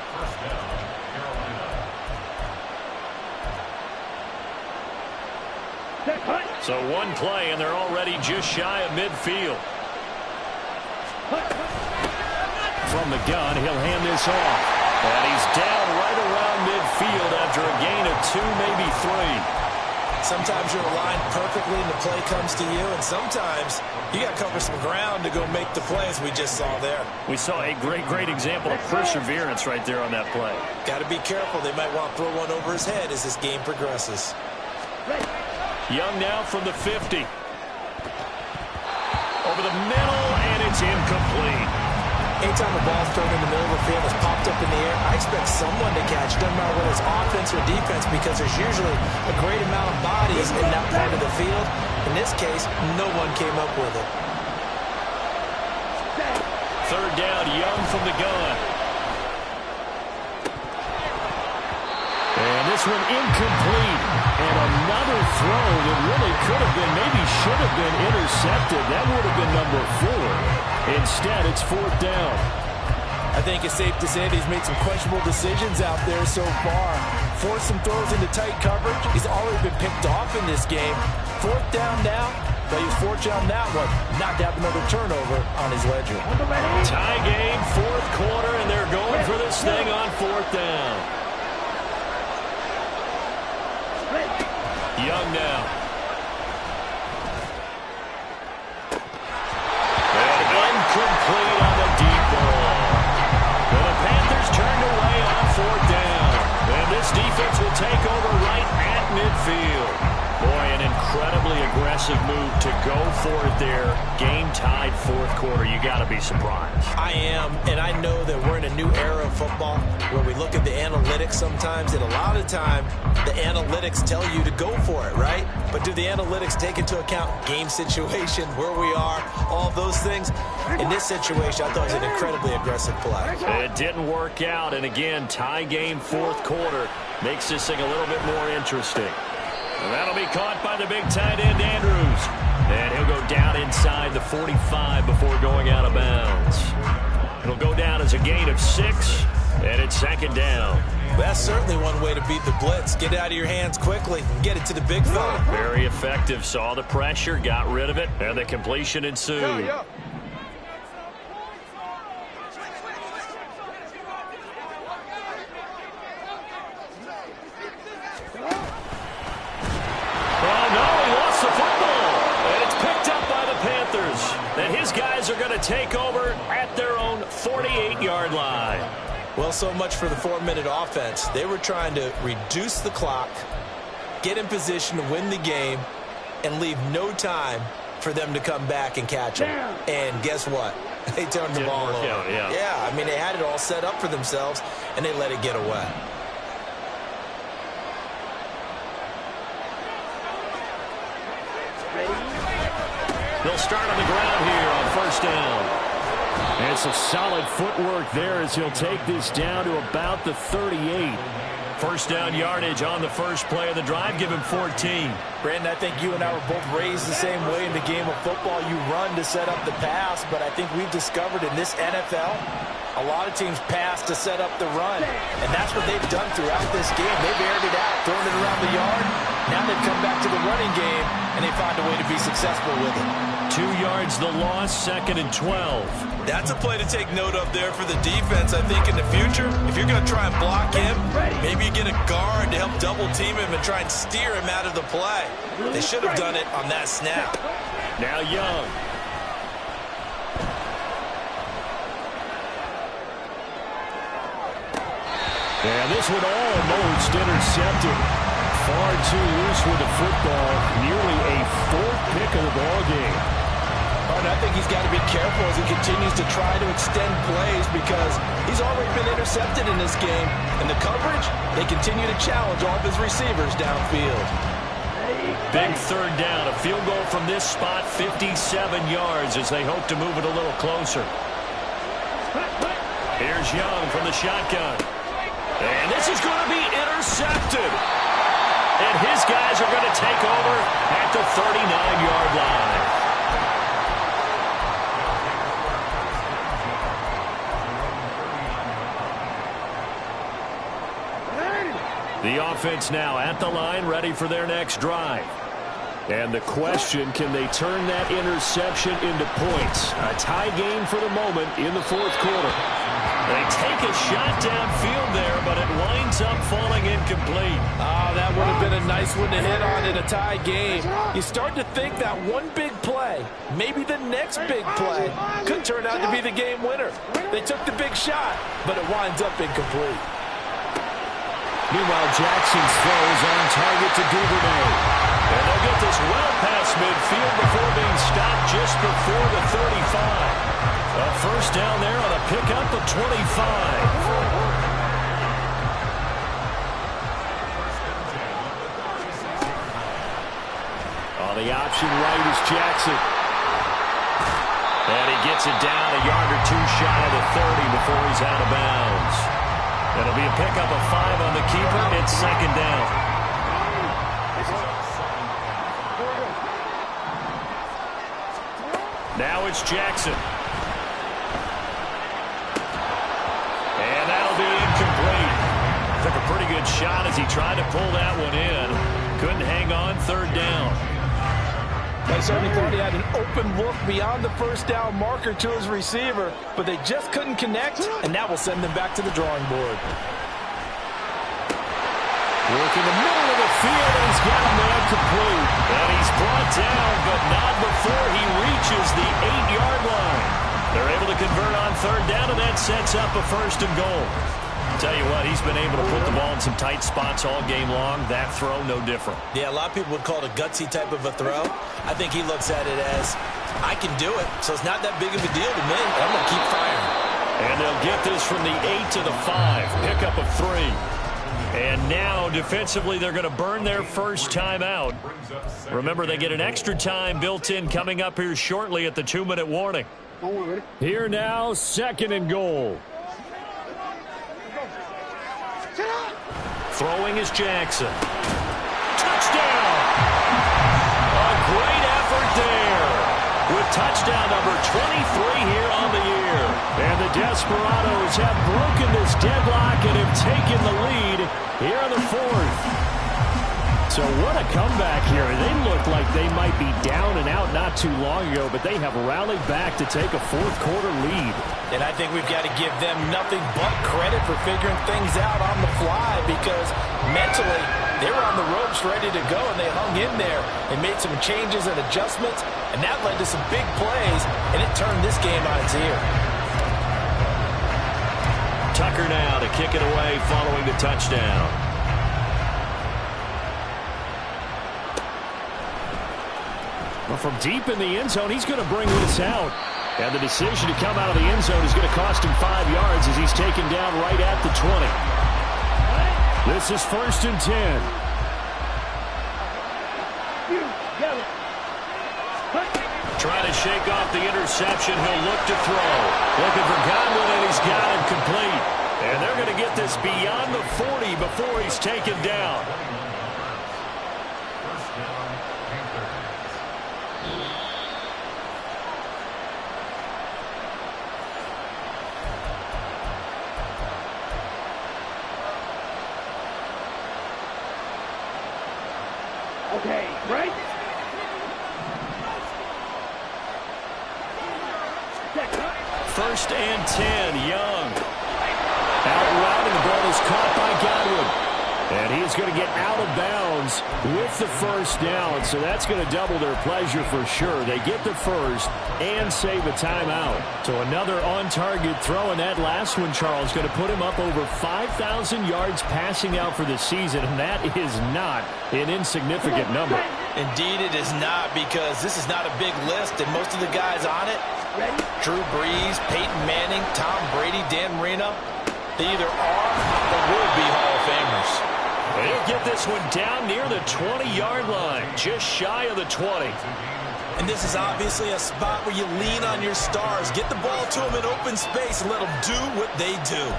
So one play, and they're already just shy of midfield. From the gun, he'll hand this off. And he's down right around midfield after a gain of 2, maybe 3. Sometimes you're aligned perfectly and the play comes to you, and sometimes you got to cover some ground to go make the plays we just saw there. We saw a great example of perseverance right there on that play. Got to be careful. They might want to throw one over his head as this game progresses. Young now from the 50. Over the middle, and it's incomplete. Anytime a ball's thrown in the middle of the field, it's popped up in the air, I expect someone to catch, doesn't matter whether it's offense or defense, because there's usually a great amount of bodies in that part of the field. In this case, no one came up with it. 3rd down, Young from the gun. And this one incomplete. And another throw that really could have been, maybe should have been intercepted. That would have been number 4. Instead, it's 4th down. I think it's safe to say that he's made some questionable decisions out there so far. Forced some throws into tight coverage. He's already been picked off in this game. 4th down now, but he was fortunate on that one not to have another turnover on his ledger. Tie game, 4th quarter, and they're going for this thing on 4th down. Young now. Incomplete on the deep ball. Well, the Panthers turned away on 4th down. And this defense will take over right at midfield. Boy, an incredibly aggressive move to go for it there. Game tied 4th quarter. You got to be surprised. I am, and I know that we're in a new era of football where we look at the analytics sometimes, and a lot of the time the analytics tell you to go for it, right? But do the analytics take into account game situation, where we are, all those things? In this situation, I thought it was an incredibly aggressive play. It didn't work out, and again, tie game 4th quarter makes this thing a little bit more interesting. And that'll be caught by the big tight end, Andrews. And he'll go down inside the 45 before going out of bounds. It'll go down as a gain of 6, and it's 2nd down. That's certainly one way to beat the blitz. Get it out of your hands quickly and get it to the big fella. Very effective. Saw the pressure, got rid of it, and the completion ensued. Yeah. And his guys are going to take over at their own 48-yard line. Well, so much for the 4-minute offense. They were trying to reduce the clock, get in position to win the game, and leave no time for them to come back and catch them. And guess what? They turned the ball over. Yeah, I mean, they had it all set up for themselves, and they let it get away. They'll start on the ground here on 1st down. And some solid footwork there as he'll take this down to about the 38. First down yardage on the first play of the drive. Give him 14. Brandon, I think you and I were both raised the same way in the game of football. You run to set up the pass, but I think we've discovered in this NFL, a lot of teams pass to set up the run, and that's what they've done throughout this game. They've aired it out, thrown it around the yard. Now they've come back to the running game, and they find a way to be successful with it. 2 yards the loss, 2nd and 12. That's a play to take note of there for the defense. I think in the future, if you're going to try and block him, maybe you get a guard to help double team him and try and steer him out of the play. They should have done it on that snap. Now Young. And this one almost intercepted. Far too loose with the football. Nearly a 4th pick of the ball game. And I think he's got to be careful as he continues to try to extend plays because he's already been intercepted in this game. And the coverage, they continue to challenge all of his receivers downfield. Big 3rd down. A field goal from this spot, 57 yards as they hope to move it a little closer. Here's Young from the shotgun. And this is going to be intercepted. And his guys are going to take over at the 39-yard line. The offense now at the line, ready for their next drive. And the question, can they turn that interception into points? A tie game for the moment in the 4th quarter. They take a shot downfield there, but it winds up falling incomplete. Oh, that would have been a nice one to hit on in a tie game. You start to think that one big play, maybe the next big play, could turn out to be the game winner. They took the big shot, but it winds up incomplete. Meanwhile, Jackson's throw is on target to Duvernay. And they'll get this well past midfield before being stopped just before the 35. A first down there on a pickup of 25. On the option right is Jackson. And he gets it down a yard or 2 shy of the 30 before he's out of bounds. It'll be a pickup of 5 on the keeper. It's 2nd down. Now it's Jackson. And that'll be incomplete. Took a pretty good shot as he tried to pull that one in. Couldn't hang on, 3rd down. I certainly thought he had an open look beyond the first down marker to his receiver, but they just couldn't connect, and that will send them back to the drawing board. Working the middle of the field, and he's got a man complete. And he's brought down, but not before he reaches the 8-yard line. They're able to convert on 3rd down, and that sets up a 1st and goal. Tell you what, he's been able to put the ball in some tight spots all game long. That throw, no different. Yeah, a lot of people would call it a gutsy type of a throw. I think he looks at it as, I can do it, so it's not that big of a deal to me. I'm going to keep firing. And they'll get this from the 8 to the 5. Pickup of 3. And now, defensively, they're going to burn their first time out. Remember, they get an extra time built in coming up here shortly at the 2-minute warning. Here now, 2nd and goal. Throwing is Jackson. Touchdown! A great effort there. With touchdown number 23 here on the year. And the Desperados have broken this deadlock and have taken the lead here in the 4th. So what a comeback here. They look like they might be down and out not too long ago, but they have rallied back to take a 4th quarter lead. And I think we've got to give them nothing but credit for figuring things out on the fly because mentally they were on the ropes ready to go, and they hung in there and made some changes and adjustments, and that led to some big plays, and it turned this game on its ear. Tucker now to kick it away following the touchdown. Well, from deep in the end zone, he's going to bring this out. And the decision to come out of the end zone is going to cost him 5 yards as he's taken down right at the 20. This is 1st and 10. Trying to shake off the interception. He'll look to throw. Looking for Godwin, and he's got him complete. And they're going to get this beyond the 40 before he's taken down. Okay, right? First and 10, Young. Out route, and the ball is caught by Godwin. And he's going to get out of bounds with the first down, so that's going to double their pleasure for sure. They get the first and save a timeout. So another on-target throw, and that last one, Charles, going to put him up over 5,000 yards passing out for the season, and that is not an insignificant number. Indeed it is not, because this is not a big list, and most of the guys on it, Drew Brees, Peyton Manning, Tom Brady, Dan Marino, they either are or will be Hall of Famers. They'll get this one down near the 20-yard line, just shy of the 20. And this is obviously a spot where you lean on your stars. Get the ball to them in open space and let them do what they do.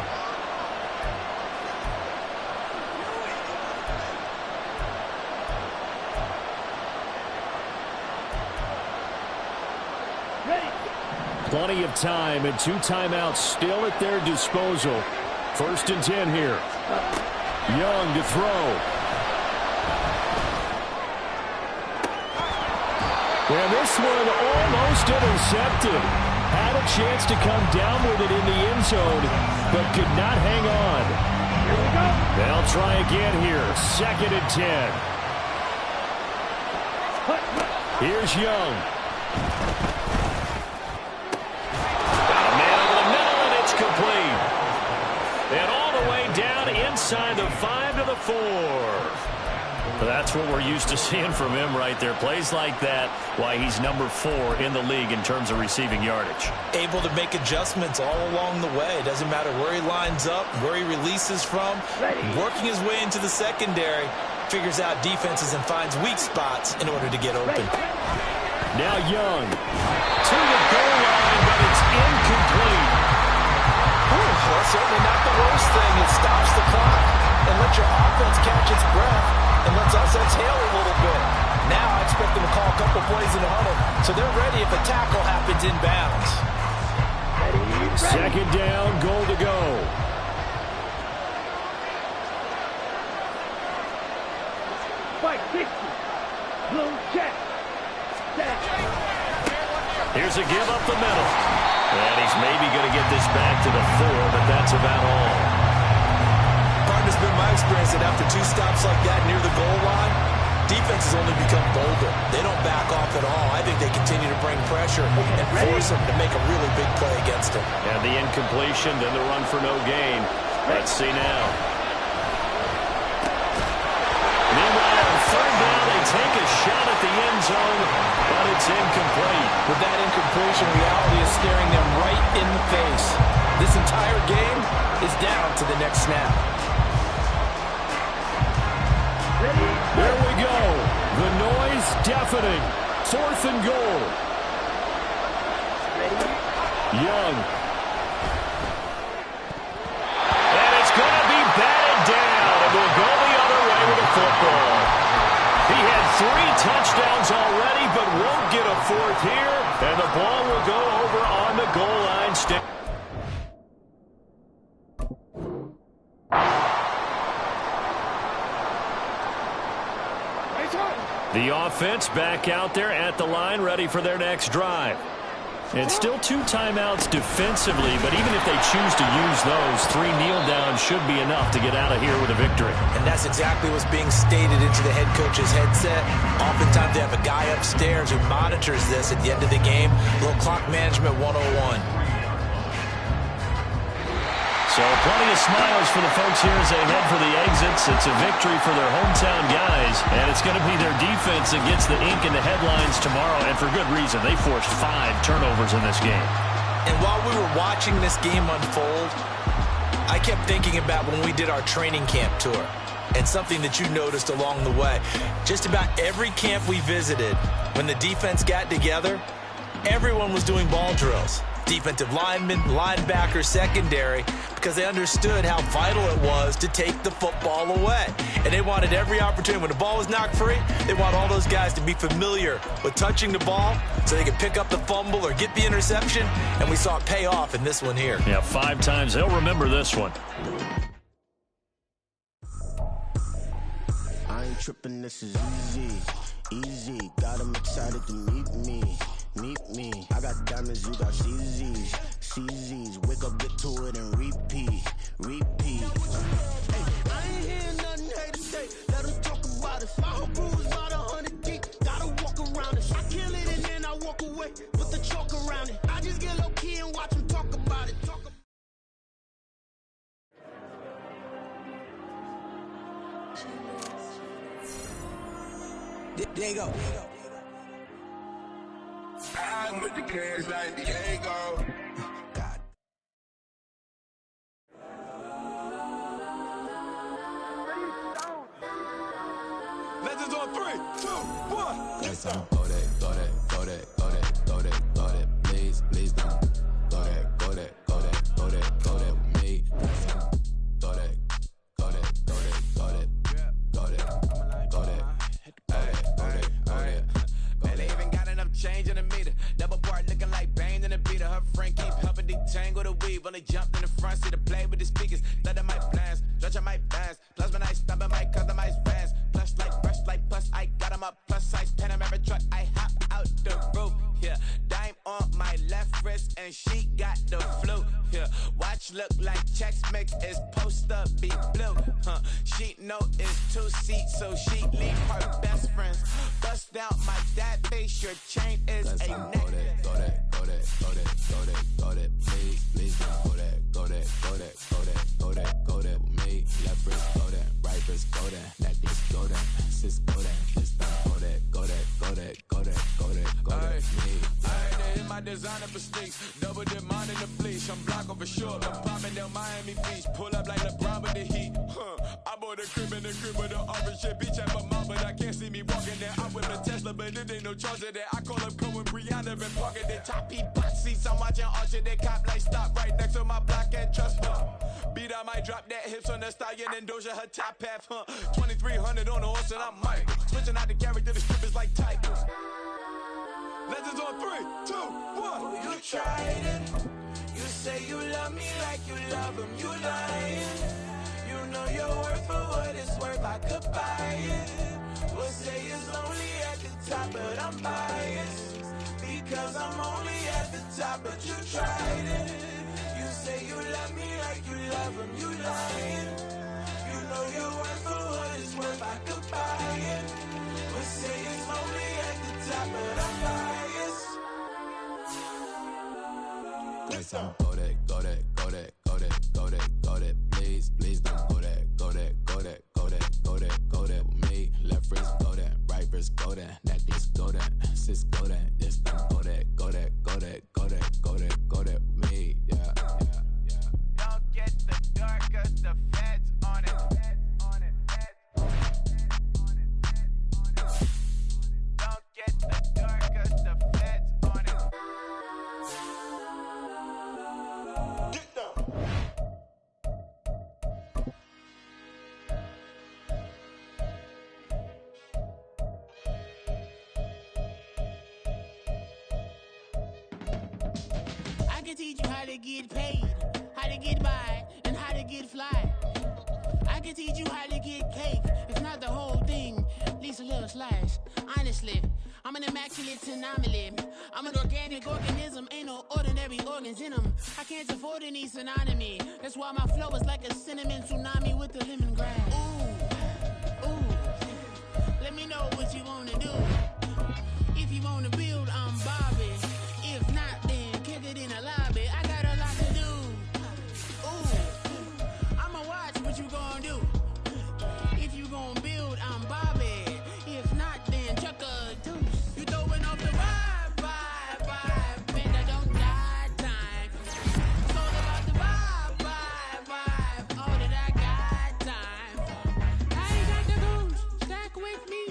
Plenty of time and 2 timeouts still at their disposal. First and 10 here. Young to throw. And this one almost intercepted. Had a chance to come down with it in the end zone, but could not hang on. Here we go. They'll try again here. Second and 10. Here's Young. Got a man over the middle, and it's complete. And all the way down inside the 5 to the 4. That's what we're used to seeing from him right there. Plays like that, why he's number 4 in the league in terms of receiving yardage. Able to make adjustments all along the way. Doesn't matter where he lines up, where he releases from. Working his way into the secondary, figures out defenses and finds weak spots in order to get open. Now Young to the goal line, but it's incomplete. Well, certainly not the worst thing. It stops the clock and lets your offense catch its breath and lets us exhale a little bit. Now I expect them to call a couple plays in the huddle, so they're ready if a tackle happens inbounds. Second down, goal to go. Fight 60. Blue check. Here's a give up the middle. And he's maybe going to get this back to the 4, but that's about all. Partner's been my experience that after 2 stops like that near the goal line, defenses only become bolder. They don't back off at all. I think they continue to bring pressure and force them to make a really big play against him. And the incompletion, then the run for no gain. Let's see now. Meanwhile, on third down, they take a shot at the end zone, but it's incomplete. With that incompletion, reality is staring them right in the face. This entire game is down to the next snap. There we go. The noise deafening. 4th and goal. Young. And it's going to be batted down. And we'll go the other way with the football. He had 3 touchdowns already, but won't get a 4th here. And the ball will go over on the goal line stick. The offense back out there at the line, ready for their next drive. And still 2 timeouts defensively, but even if they choose to use those, 3 kneel downs should be enough to get out of here with a victory. And that's exactly what's being stated into the head coach's headset. Oftentimes they have a guy upstairs who monitors this at the end of the game. A little clock management 101. So plenty of smiles for the folks here as they head for the exits. It's a victory for their hometown guys, and it's going to be their defense that gets the ink in the headlines tomorrow, and for good reason. They forced 5 turnovers in this game. And while we were watching this game unfold, I kept thinking about when we did our training camp tour, and something that you noticed along the way. Just about every camp we visited, when the defense got together, everyone was doing ball drills. Defensive linemen, linebackers, secondary. because they understood how vital it was to take the football away. And they wanted every opportunity. When the ball was knocked free, they want all those guys to be familiar with touching the ball so they could pick up the fumble or get the interception. And we saw it pay off in this one here. Yeah, 5 times. They'll remember this one. I ain't tripping, this is easy, easy. Got 'em excited to meet me. I got diamonds, you got CZs. Wake up, get to it, and repeat. Hey, I ain't hearing nothing hate today. Let us talk about it. My whole crew is about 100 deep. Gotta walk around it. I kill it and then I walk away with the chalk around it. I just get low key and watch them talk about it. There you go. I'm with the cash like Diego. God. Legends on 3, 2, 1. Yes, I'm go that. Please don't. Go that with me. Go that. Man, they even got enough change in the meter. Double part looking like Bane in the beater. Her friend keep helping detangle the weave. Only jumped in the front seat to play with the speakers. Thunder my plans, stretch on my bands. Plus when I stop in my customized vans. Plush like brush like plus I got 'em up. Plus size Panamera truck. I hop out the roof. Yeah, dime on my left wrist and she got the flu. Yeah, watch look like checks mix is supposed to be blue. She know it's 2 seats, so she leave her best friends. Bust down my dad face, your chain is a necklace. Go that. Please don't go that with me. Left wrist go that, right wrist go that, that this go that, sis go that, this don't go that. Me. I hit my designer for sneaks, double demand in the fleece. I'm block over short, I'm popping down Miami Beach. Pull up like LeBron with the heat. I bought a crib with the orange shit. Beach at my mom, but I can't see me walking there. I whip a Tesla, but it ain't no charge of that. I call up Cohen, Brianna, and parking the top heat bot seats. I'm watching Archer, they cop like stop right next to my block and trust me. Beat I might drop that hips on the stallion and Doja her top half. 2300 on the horse and I'm Mike. Switching out the character, the script is like Tigers. Legends on 3, 2, 1. You tried it. You say you love me like you love him. You lying. You know your worth for what it's worth. I could buy it. We'll say it's lonely at the top, but I'm biased because I'm only at the top. But you tried it. You say you love me like you love him. You lying. You know your worth for what it's worth. I could buy it. We'll say it's lonely at the top, but I'm biased. Yes, I'm go that. Please don't go that. Go that with me. Left wrist go that, right wrist go that, that this go that, sis go that, this don't go that with me. Yeah. Don't get the dark, cause the feds on it. Don't get the dark, cause the feds on it. Get down. I can teach you how to get paid, how to get by, and how to get fly. I can teach you how to get cake, if not the whole thing, at least a little slice. Honestly, I'm an immaculate anomaly. I'm an organic organism, ain't no ordinary organs in them. I can't afford any synonymy. That's why my flow is like a cinnamon tsunami with the lemongrass. Ooh, let me know what you wanna do. If you wanna build, I'm Bobby. If not, then kick it in the lobby. I got a lot to do. Ooh, I'ma watch what you gonna do. If you gonna build, I'm Bobby. If not, then chuck a deuce. You throwing off the vibe. And I don't die time. It's all about the vibe. All that I got time. I ain't got the goose. Stack with me.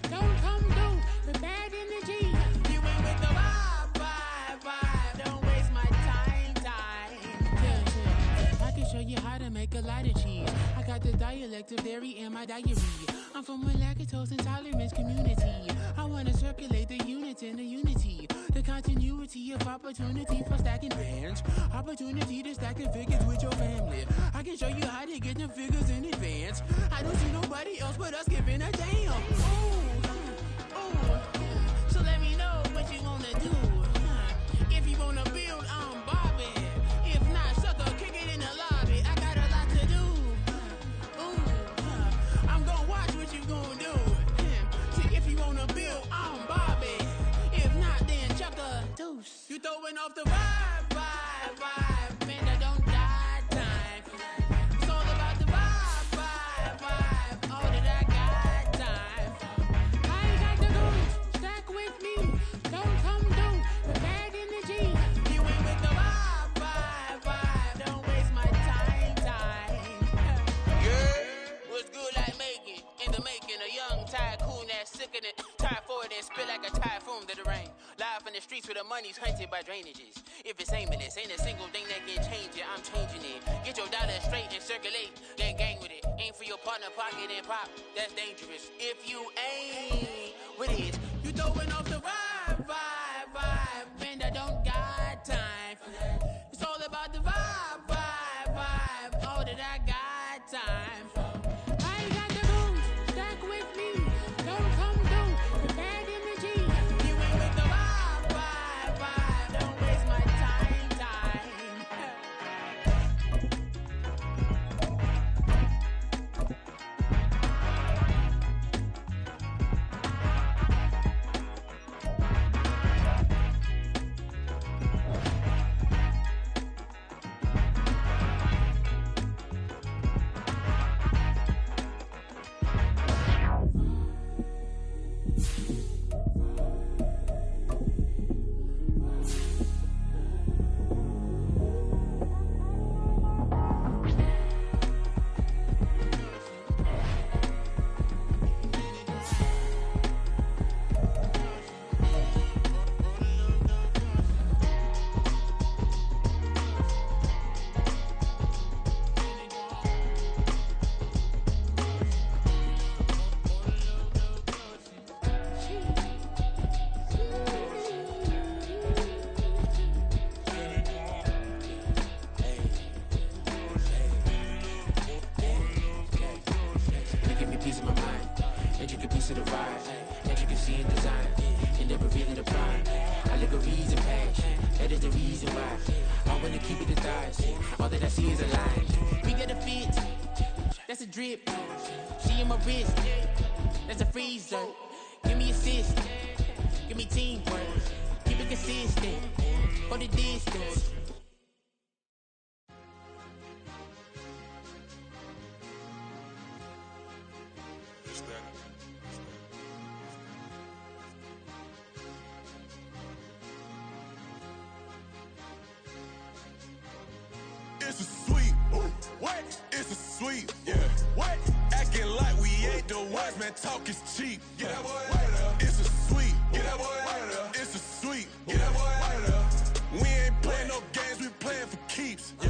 Don't come of dairy in my diary. I'm from a lactose intolerance community. I want to circulate the units in the unity. The continuity of opportunity for stacking bands. Opportunity to stack the figures with your family. I can show you how to get the figures in advance. I don't see nobody else but us giving a damn. Ooh. So let me know what you wanna do. If you wanna build, I'm Bobby. If not, sucker, kick it in the lobby. I got a lot to do. I'm gonna watch what you gonna do. See, if you wanna build, I'm Bobby. If not, then chuck a deuce. You throwing off the vibe. Man, I don't die time. It's all about the vibe. All that I got time. I ain't got the goals. Stack with me. Don't come through. The bad energy. You ain't with the vibe. Don't waste my time. Yeah. What's good like making? In the making, a young tycoon that's sick in it. Tide forward and spit like a typhoon to the rain. Live in the streets where the money's hunted by drainages. If it's aimless, ain't a single thing that can change it. I'm changing it. Get your dollar straight and circulate. Then gang with it. Aim for your partner, pocket and pop. That's dangerous. If you ain't with it, you throwing off the vibe. Man, I don't got time for that. It's all about the vibe. All that I got time for. I ain't got the rules. Stack with me. Don't come through. The bad energy. You ain't with the vibe. Don't waste my time. That's a drip. She in my wrist. That's a freezer. Give me assist. Give me teamwork. Keep it consistent. For the distance. It's a sweet, what? It's a sweet, yeah. What? Acting like we ain't the ones, man. Talk is cheap. Get that boy out of there. It's a sweet, get that boy out of there. It's a sweet, get that boy out of there. We ain't playing no games, we playing for keeps. Yeah.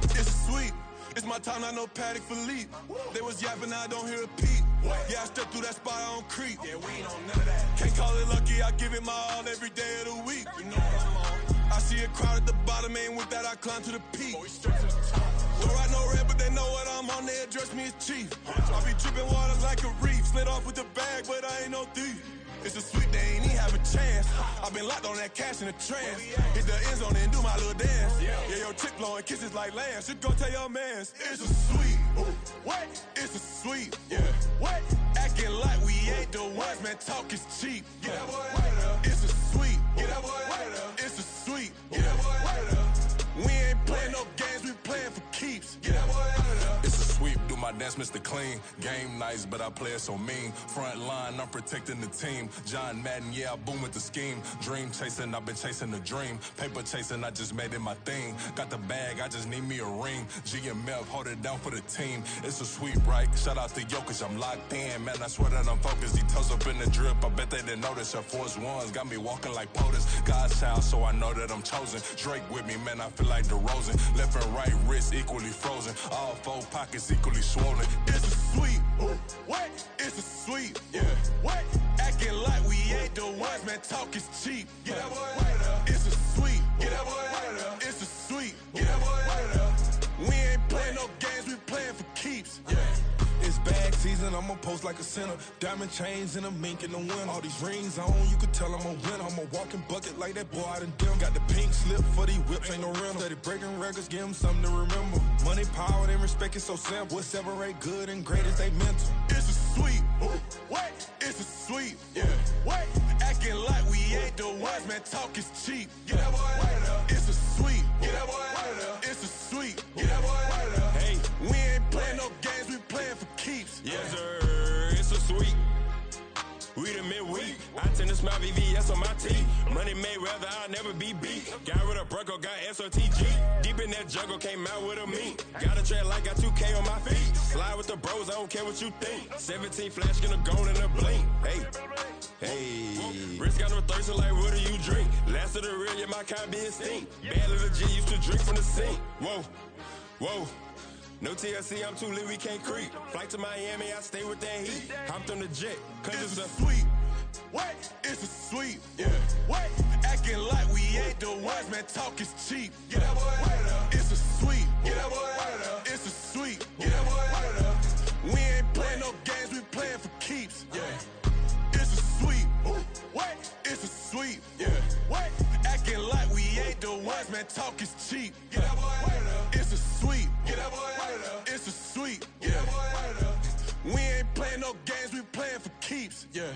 It's sweet. It's my time, not no Patek Philippe. They was yapping, I don't hear a peep. Yeah, I step through that spot, I don't creep. Yeah, we ain't on none of that. Can't call it lucky, I give it my all every day of the week. You know what I'm on. I see a crowd at the bottom, and with that I climb to the peak. Don't ride no red, but they know what I'm on, they address me as chief. I be dripping water like a reef, slid off with the bag, but I ain't no thief. It's a sweet, they ain't even have a chance. I've been locked on that cash in a trance. Hit the end zone and do my little dance. Yeah, your chick blowing kisses like lambs. Just go tell your mans. It's a sweet. What? It's a sweet. Yeah. What? Acting like we ain't the ones, man. Talk is cheap. Get that boy out of there. It's a sweet. Get that boy out of there. It's a sweet. Get that boy out of there. We ain't playing no games, we playing for keeps. Get that boy out of there. It's a sweep, do my dance, Mr. Clean. Game nice, but I play it so mean. Front line, I'm protecting the team. John Madden, yeah, I boom with the scheme. Dream chasing, I've been chasing the dream. Paper chasing, I just made it my thing. Got the bag, I just need me a ring. GMF, hold it down for the team. It's a sweep, right? Shout out to Jokic, I'm locked in. Man, I swear that I'm focused. He tells up in the dream. drip, I bet they didn't notice. Air Force Ones got me walking like POTUS. God's child, so I know that I'm chosen. Drake with me, man, I feel like DeRozan. Left and right wrist equally frozen. All four pockets equally swollen. It's a sweet, what? It's a sweet, yeah. What? Acting like we ain't the ones, man, talk is cheap. Get that boy out of there. It's a sweet, get that boy out of there. It's a sweet, get that boy out of there. We ain't playing no games, we playing for keeps, yeah. It's bag season, I'ma post like a sinner. Diamond chains and a mink in the wind. All these rings on, you could tell I'm a winner. I'm a walking bucket like that boy out in Dim. Got the pink slip for these whips, ain't no rental. Steady breaking records, give them something to remember. Money, power, and respect is so simple. What separate good and great is they mental. It's a sweet, what? It's a sweet, yeah. What? Acting like we ain't the ones, man, talk is cheap. Get that boy out of there. It's a sweet, get that boy out of there. It's a sweet, get that boy out of there. Hey, we ain't playing no games, we playing for keeps. Yes, sir, it's a sweet. We the midweek. I tend to smile VVS on my teeth. Money made rather I'll never be beat. Got rid of Bronco, got SOTG. Deep in that jungle, came out with a meat. Got a trail like got 2K on my feet. Slide with the bros, I don't care what you think. 17 flash, gonna go in a blink. Hey, Rich got no thirst, like what do you drink? Last of the real, yeah, my kind be extinct. Bad little G used to drink from the sink. Whoa, whoa. No TLC, I'm too lit, we can't creep. Flight to Miami, I stay with that heat. Hopped on the jet, cause it's a sweet. What? It's a sweet, yeah. What? Acting like we ain't the ones, man, talk is cheap. Get that boy out of there. It's a sweet, get that boy out of there. It's a sweet, get that boy out of there. We ain't playing no games, we playing for keeps, yeah. It's a sweet, what? It's a sweet, yeah. What? Acting like we ain't the ones, man, talk is cheap. Get that boy out of there. It's a sweet, get that boy out of there. It's a sweet, get that boy out of there. We ain't playing no games, we playing for keeps, yeah.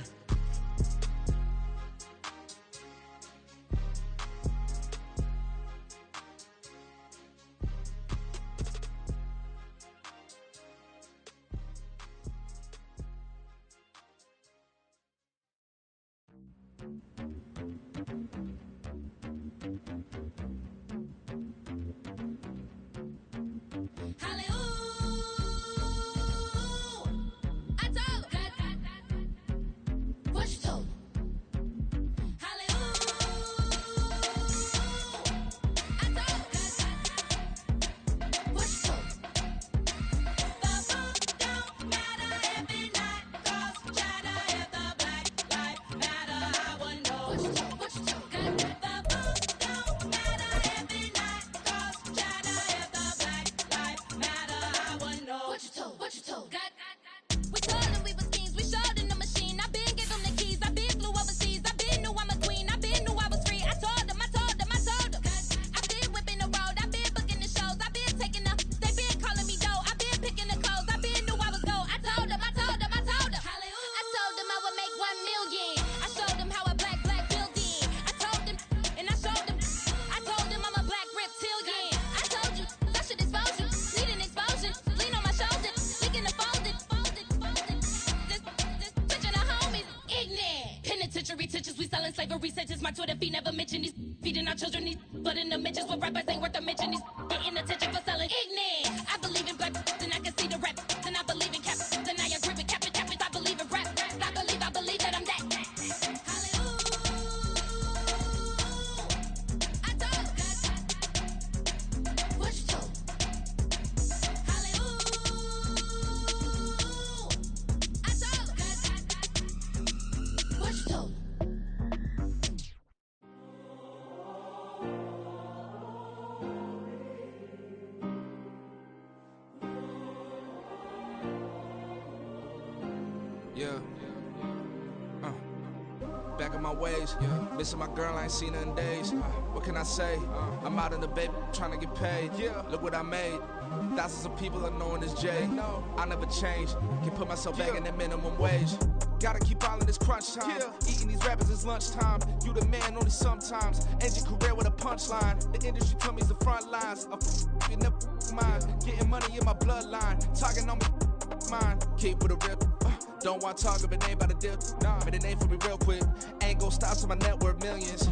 Slavery sentences, my Twitter feed never mention these feeding our children these, but in the mentions with rappers ain't worth a mention these getting attention for selling ignorant. I believe in black and I can see the rap, and I believe in cap, and I agree with cap. I believe in rap, I believe that I'm that. Yeah. Back in my ways. Missing my girl, I ain't seen her in days. What can I say? I'm out in the baby trying to get paid. Look what I made. Thousands of people are knowing this Jay. I never change. Can put myself back in that minimum wage. Gotta keep all in this crunch time. Eating these rappers is lunchtime. You the man only sometimes. End your career with a punchline. The industry told me it's the front lines. You never mind. Getting money in my bloodline. Talking on me. Mine. Keep with a rip. Don't want to talk if it ain't about the dip. Made a name for me real quick. Ain't gon' stop till my net worth millions.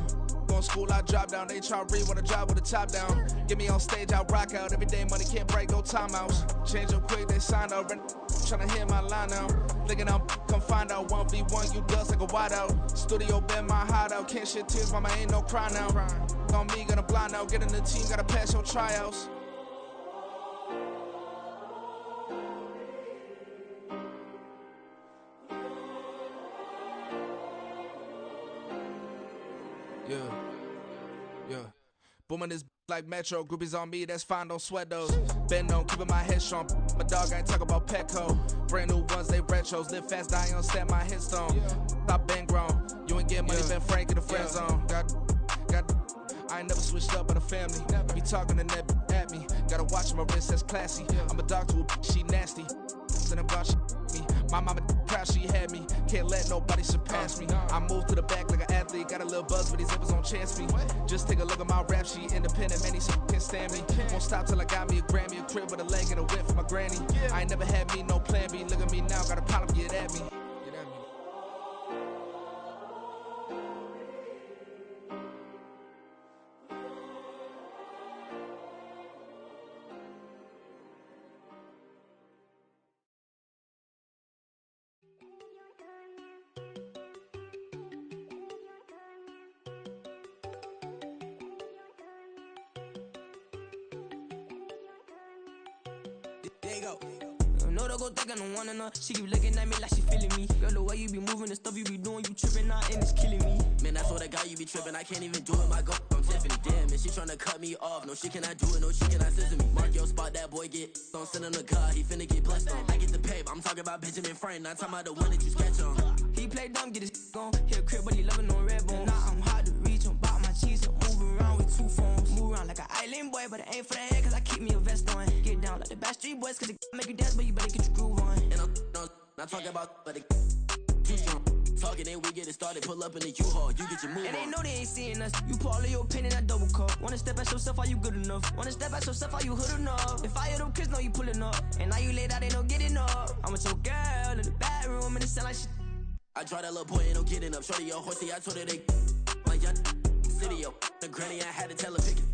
Going to school, I drop down. They try to read when I drop with the top down. Get me on stage, I rock out. Every day money can't break, go timeouts. Change them quick, they sign up. Tryna hit my line now. Thinking I'm come find out 1v1, you dust like a wideout. Studio been my hideout, can't shed tears, mama ain't no cry now. On me, gonna blind out, get in the team, gotta pass your tryouts. Yeah. Booming this like Metro, groupies on me, that's fine, don't sweat those. Been on, keeping my head strong. My dog ain't talk about Petco. Brand new ones, they retros. Live fast, die on set, my headstone. Stop been grown. You ain't getting money, been Frank in the friend zone. I ain't never switched up on the family. Be talking to that at me. Gotta watch my wrist, that's classy. I'm a dog to a she nasty. And about she me. My mama proud she had me. Can't let nobody surpass me. I moved to the back like an athlete. Got a little buzz, but these zippers don't chance me. Just take a look at my rap sheet. Independent, man, these can't stand me. Won't stop till I got me a Grammy, a crib with a leg and a whip for my granny. I ain't never had me no plan B. Look at me now, got a problem, get at me. No, don't go thinking I don't wanna know. She keep looking at me like she feeling me. Girl, the way you be moving, the stuff you be doing, you tripping out and it's killing me. Man, that's what I got, you be tripping. I can't even do it, my go from Tiffany. Damn, and she tryna cut me off. No, she cannot do it, no, she cannot scissor me. Mark your spot, that boy get on. Send him to God, he finna get blessed on. I get the paper, I'm talking about Benjamin Franklin. Not talking about the one that you sketch on. He play dumb, get his on. Hit a crib, but he loving on red bone. Now I'm hard to reach, I'm about my cheese. I'm moving around with two phones. Move around like an island boy, but it ain't for the head, cause I keep me a vest on. Get down like the Backstreet Boys, cause it make you dance, but you better get your groove on. And I'm not talking about, but it too strong. Talking and we get it started, pull up in the U-Haul, you get your move and on. they know they ain't seeing us. You put all of your opinion, I double cup. Wanna step at yourself, are you good enough? Wanna step at yourself, are you hood enough? If I hear them kids, know you pulling up. And now you laid out, they don't get enough. I'm with your girl in the bedroom, and it sound like shit. I draw that little boy, ain't no getting up. Shorty, your horsey, I told her they my young city, yo. The granny, I had to tell her pick it.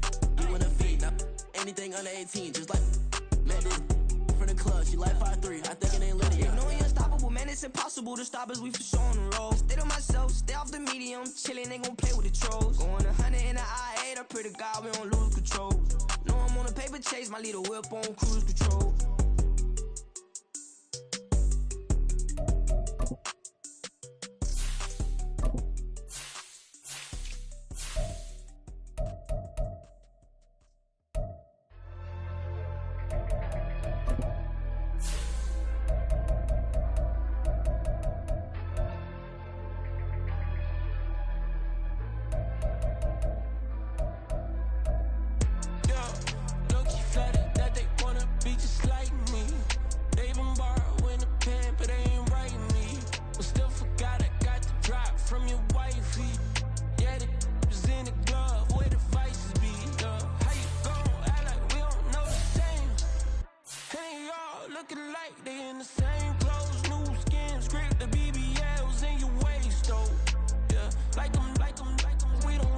You wanna feed, now anything under 18, just like met this from the club, she like 5'3", I think it ain't Lydia. You know you're unstoppable, man, it's impossible to stop us, we for sure on the road. Stay to myself, stay off the medium, chillin', they gon' play with the trolls. Going 100 in the I-8, I pray to God we don't lose control. Know I'm on a paper chase, my little whip on cruise control. Looking like they in the same clothes, new skin, script, the BBLs in your waist, though. Yeah, like them, we don't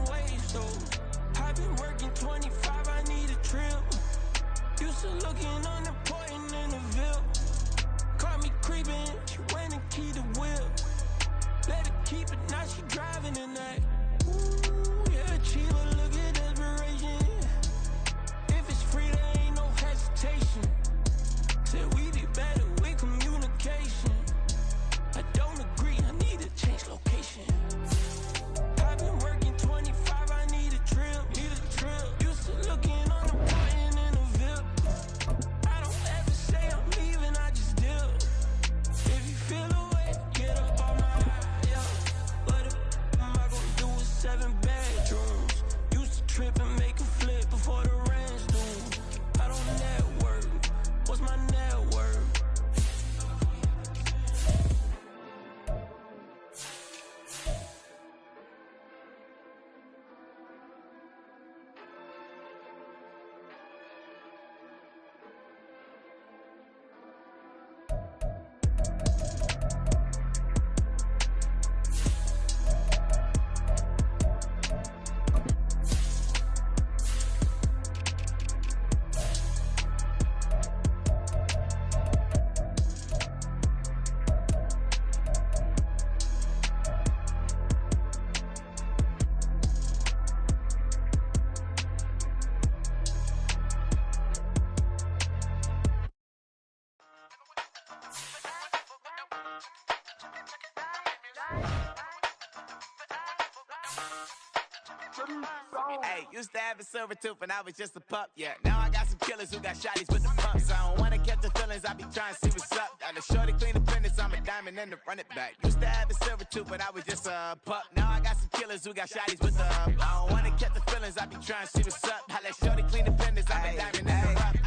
Hey, used to have a silver tooth and I was just a pup, yeah. Now I got some killers who got shotties with the pumps. I don't wanna catch the feelings, I be trying to see what's up. Got a shorty clean the fitness, I'm a diamond and to run it back. Used to have a silver tooth, but I was just a pup. Now I got some killers who got shotties with the I don't wanna catch the feelings, I be trying to see what's up. I let shorty clean the fitness, I'm a diamond and to run.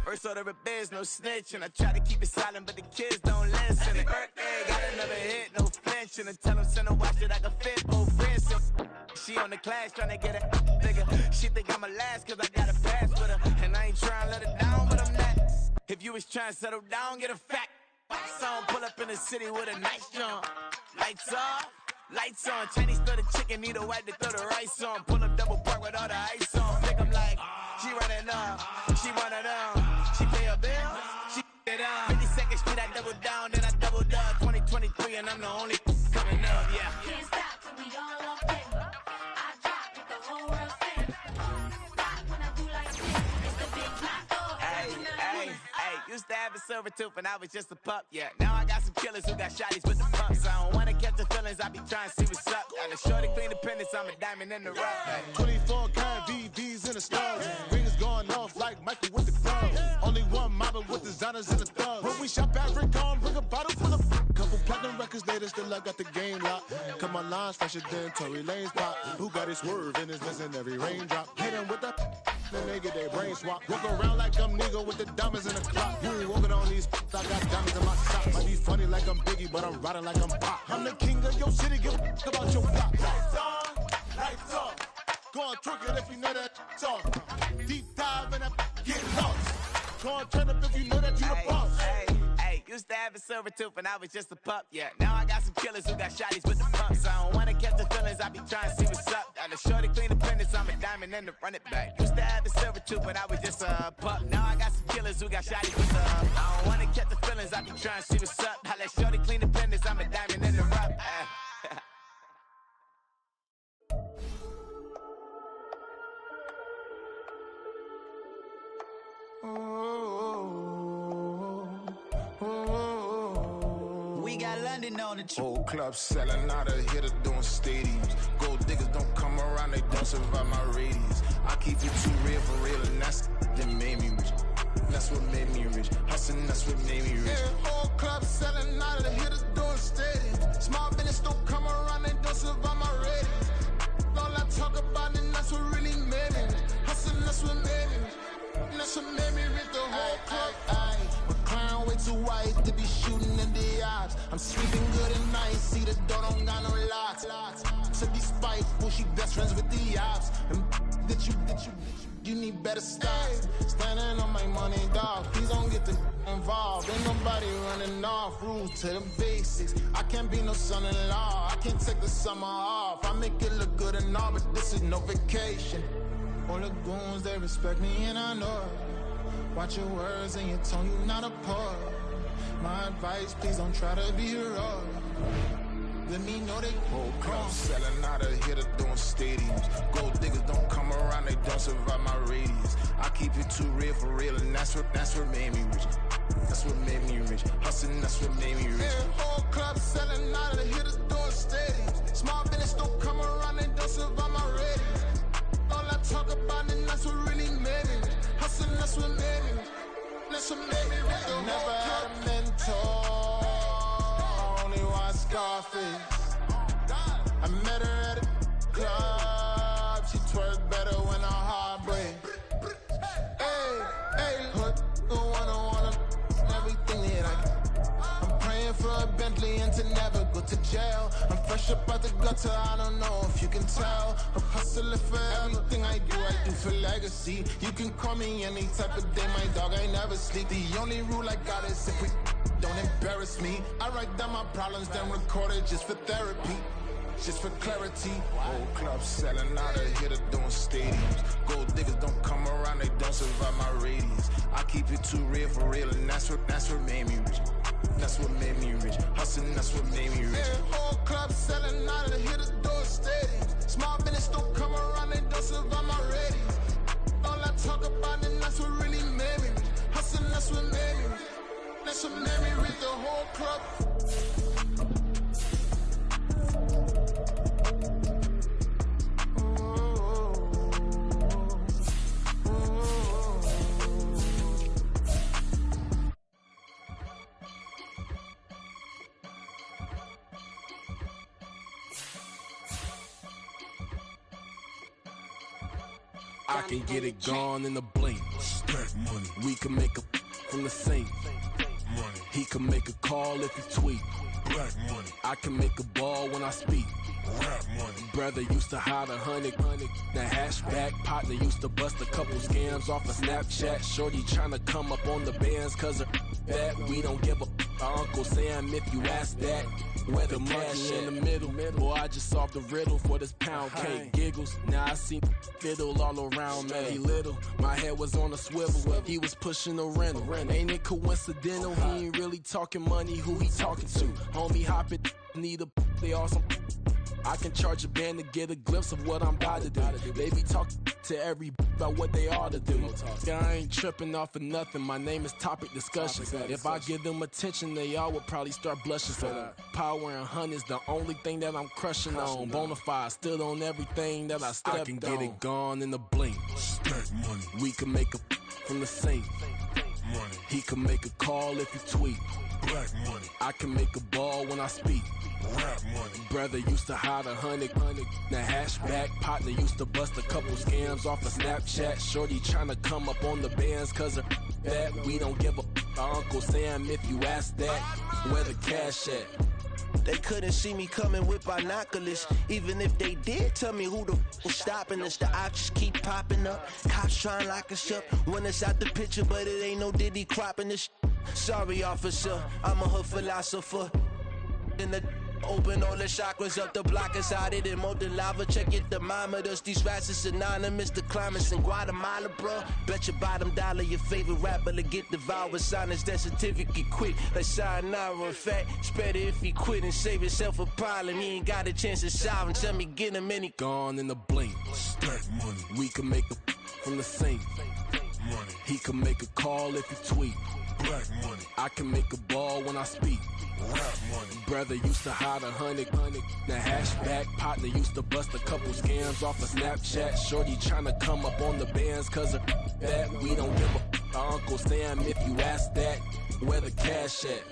First order of biz, no snitch, and I try to keep it silent, but the kids don't listen. And birthday, got another hit, no flinch, and I tell them send a watch that I can fit both wrists. She on the class tryna get it bigger. She think I'm a last cause I got a pass with her. And I ain't tryna let her down, but I'm not. If you was tryna settle down, get a fact. Song pull up in the city with a nice jump. Lights off, lights on. Chinese throw the chicken, need a wipe to throw the rice on. Pull up double park with all the ice on. Pick 'em like, she running up, she running up. She pay her bills, she it up. 52nd Street, I double down, then I doubled up. 2023 and I'm the only coming up, yeah. Can't stop till we all up in. I drop with the whole world spin. Stop when I do like this. It's the big black door. Hey, used to have a silver tooth and I was just a pup, yeah. Now I got some killers who got shotties with the pumps. I don't wanna catch the feelings, I be trying to see what's up. Got a shorty clean the pendants, I'm a diamond in the rough. 24 karat VVs in the stars. Rings going off like Michael with the clubs. Only one model with designers in the thugs. When we shop at Rick on, bring a bottle full of couple platinum records later, still I got the game locked. Cause my lines fresher than Tory Lane's pop. Who got his swerve and is missing every raindrop. Hit him with the then they get their brain swap. Walk around like I'm nigga with the diamonds in the clock. You ain't walking on these, I got diamonds in my sock. Might be funny like I'm Biggie, but I'm riding like I'm Pop. I'm the king of your city, give a about your block. Lights on, lights off. Go on, twerk it if you know that talk. Deep dive in that, get lost. Go on, turn up if you know that you the boss. Used to have a silver tooth and I was just a pup, yeah. Now I got some killers who got shotties with the pumps. I don't wanna catch the feelings, I be trying to see what's up. Got a shorty clean the pendants, I'm a diamond and to run it back. Used to have a silver tooth, but I was just a pup. Now I got some killers who got shotties with the I don't wanna catch the feelings, I be trying to see what's up. I let shorty clean the pendants, I'm a diamond and to run. We got London on the trip. Whole club selling out of hitter doing stadiums. Gold diggers don't come around, they don't survive my radius. I keep it too real for real, and that's that made me rich. That's what made me rich. Hustling, that's what made me rich. Yeah, whole club selling out of the hitters doing stadiums. Small business don't come around, they don't survive my radius. All I talk about, and that's what really made me rich. Hustling, that's what made me rich. That's what made me rich, the whole club. My crown way too white to be shooting in the eyes. I'm sleeping good at night, see the door don't got no locks. To be spiteful, she best friends with the ops. And that you need better stop. Standing on my money, dog. Please don't get the involved. Ain't nobody running off. Rules to the basics. I can't be no son-in-law. I can't take the summer off. I make it look good and all, but this is no vacation. All the goons, they respect me and I know it. Watch your words and your tone, you not a poet. My advice, please don't try to be heroic. Let me know they whole club selling out of hitter doing stadiums. Gold diggers don't come around, they don't survive my radius. I keep it too real for real, and that's what made me rich. That's what made me rich. Hustling, that's what made me rich. Yeah, whole club selling out of the hitters doing stadiums. Small business don't come around, they don't survive my radius. All I talk about, and that's what really made me rich. Hustling, that's what made me rich. That's what made me rich. I never had a mentor. Only watch Scarface. I met her at a club. She twerk better when her heart breaks. Hey, hood, wanna everything that I can. I'm praying for a Bentley and to never go to jail. I'm fresh up out the gutter, I don't know if you can tell. I'm hustling for everything I do for legacy. You can call me any type of day, my dog, I never sleep. The only rule I got is if we don't embarrass me. I write down my problems, then record it just for therapy. Just for clarity. Whole club selling out of hitter doing stadiums. Gold diggers don't come around, they don't survive my radius. I keep it too real for real, and that's what made me rich. That's what made me rich. Hustling, that's what made me rich. Yeah, whole club selling out of the hitters doing stadiums. Small business don't come around, they don't survive my radius. All I talk about, and that's what really made me rich. Hustling, that's what made me rich. That's what made me rich, the whole club. I can get it gone in a blink. Stack money. We can make a from the sink. Money. He can make a call if he tweet. Black money. I can make a ball when I speak. Rap money. Brother used to hide 100. The hatchback partner used to bust a couple scams off of Snapchat. Shorty tryna come up on the bands cause of that. We don't give a Uncle Sam if you ask that. Where the money in the middle. Boy, I just solved the riddle for this pound cake. Giggles, now I see fiddle all around me. He little, my head was on a swivel. He was pushing a rental. Ain't it coincidental? He ain't really talking money. Who he talking to? Homie hopping, need a they awesome. I can charge a band to get a glimpse of what I'm about to do. They be talking to every about what they ought to do. I ain't tripping off of nothing. My name is Topic Discussion. If I give them attention, they all would probably start blushing. So power and hunt is the only thing that I'm crushing on. Bonafide stood on everything that I stepped on. I can get it gone in a blink. Stack money. We can make a from the sink. Money. He can make a call if he tweet. Black money. I can make a ball when I speak. Rap money. Brother used to hide 100. The hatchback partner used to bust a couple scams off of Snapchat. Shorty tryna come up on the bands cause of that. We don't give a Uncle Sam if you ask that. Where the cash at? They couldn't see me coming with binoculars. Even if they did, tell me who the was stopping us. The options keep popping up. Cops trying to lock us up. When it's out the picture, but it ain't no Diddy cropping this. Sorry, officer, I'm a hood philosopher. In the open all the chakras up the block inside it and molten lava. Check your thermometers. These rats is anonymous. The climates in Guatemala, bro. Bet your bottom dollar your favorite rapper to get devoured. Sign his death certificate quick. Like sayonara. In fact, it's better if he quit and save himself a problem. He ain't got a chance to solve and tell me get him any gone in a blink. Stack money. We can make a from the sink. Money. He can make a call if he tweet. Black money. I can make a ball when I speak. Rap money. Brother used to hide 100. The hatchback partner used to bust a couple scams off of Snapchat. Shorty tryna come up on the bands cause of that. We don't give a Uncle Sam if you ask that. Where the cash at?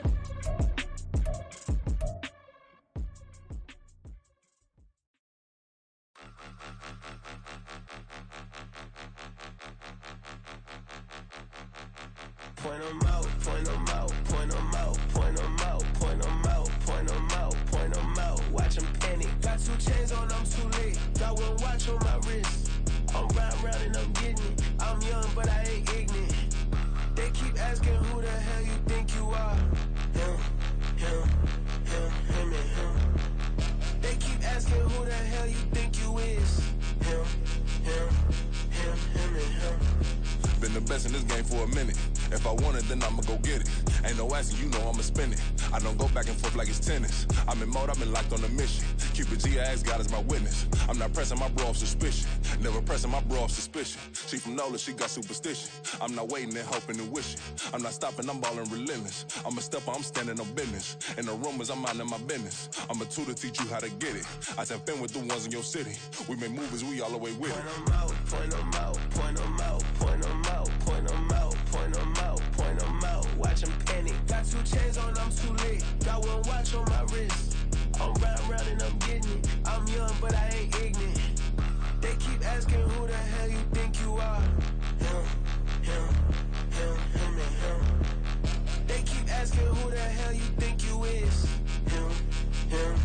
Point 'em out, point 'em out, point 'em out, point 'em out, point 'em out, point 'em out, point 'em out. Watch 'em panic. Got 2 chains on, I'm too late. Got 1 watch on my wrist. I'm round and I'm getting it. I'm young, but I ain't ignorant. They keep asking who the hell you think you are. Him and him. They keep asking who the hell you think you is. Him and him. Been the best in this game for a minute. If I want it, then I'ma go get it. Ain't no asking, you know I'ma spend it. I don't go back and forth like it's tennis. I'm in mode, I've been locked on a mission. Keep it G, I ask God as my witness. I'm not pressing my bro off suspicion. Never pressing my bro off suspicion. She from Nola, she got superstition. I'm not waiting and hoping and wishing. I'm not stopping, I'm balling relentless. I'm a stepper, I'm standing on business. In the rumors, I'm minding my business. I'm a tutor, teach you how to get it. I tap in with the ones in your city. We make movies, we all the way with it. Point 'em out, point 'em out, point 'em out, point 'em out, point 'em out, point 'em out, point 'em out. Watch 'em panic. Got 2 chains on, I'm too late. Got 1 watch on my wrist. I'm round and I'm getting it. I'm young, but I ain't ignorant. They keep asking who the hell you think you are. Him and him. They keep asking who the hell you think you is. Him and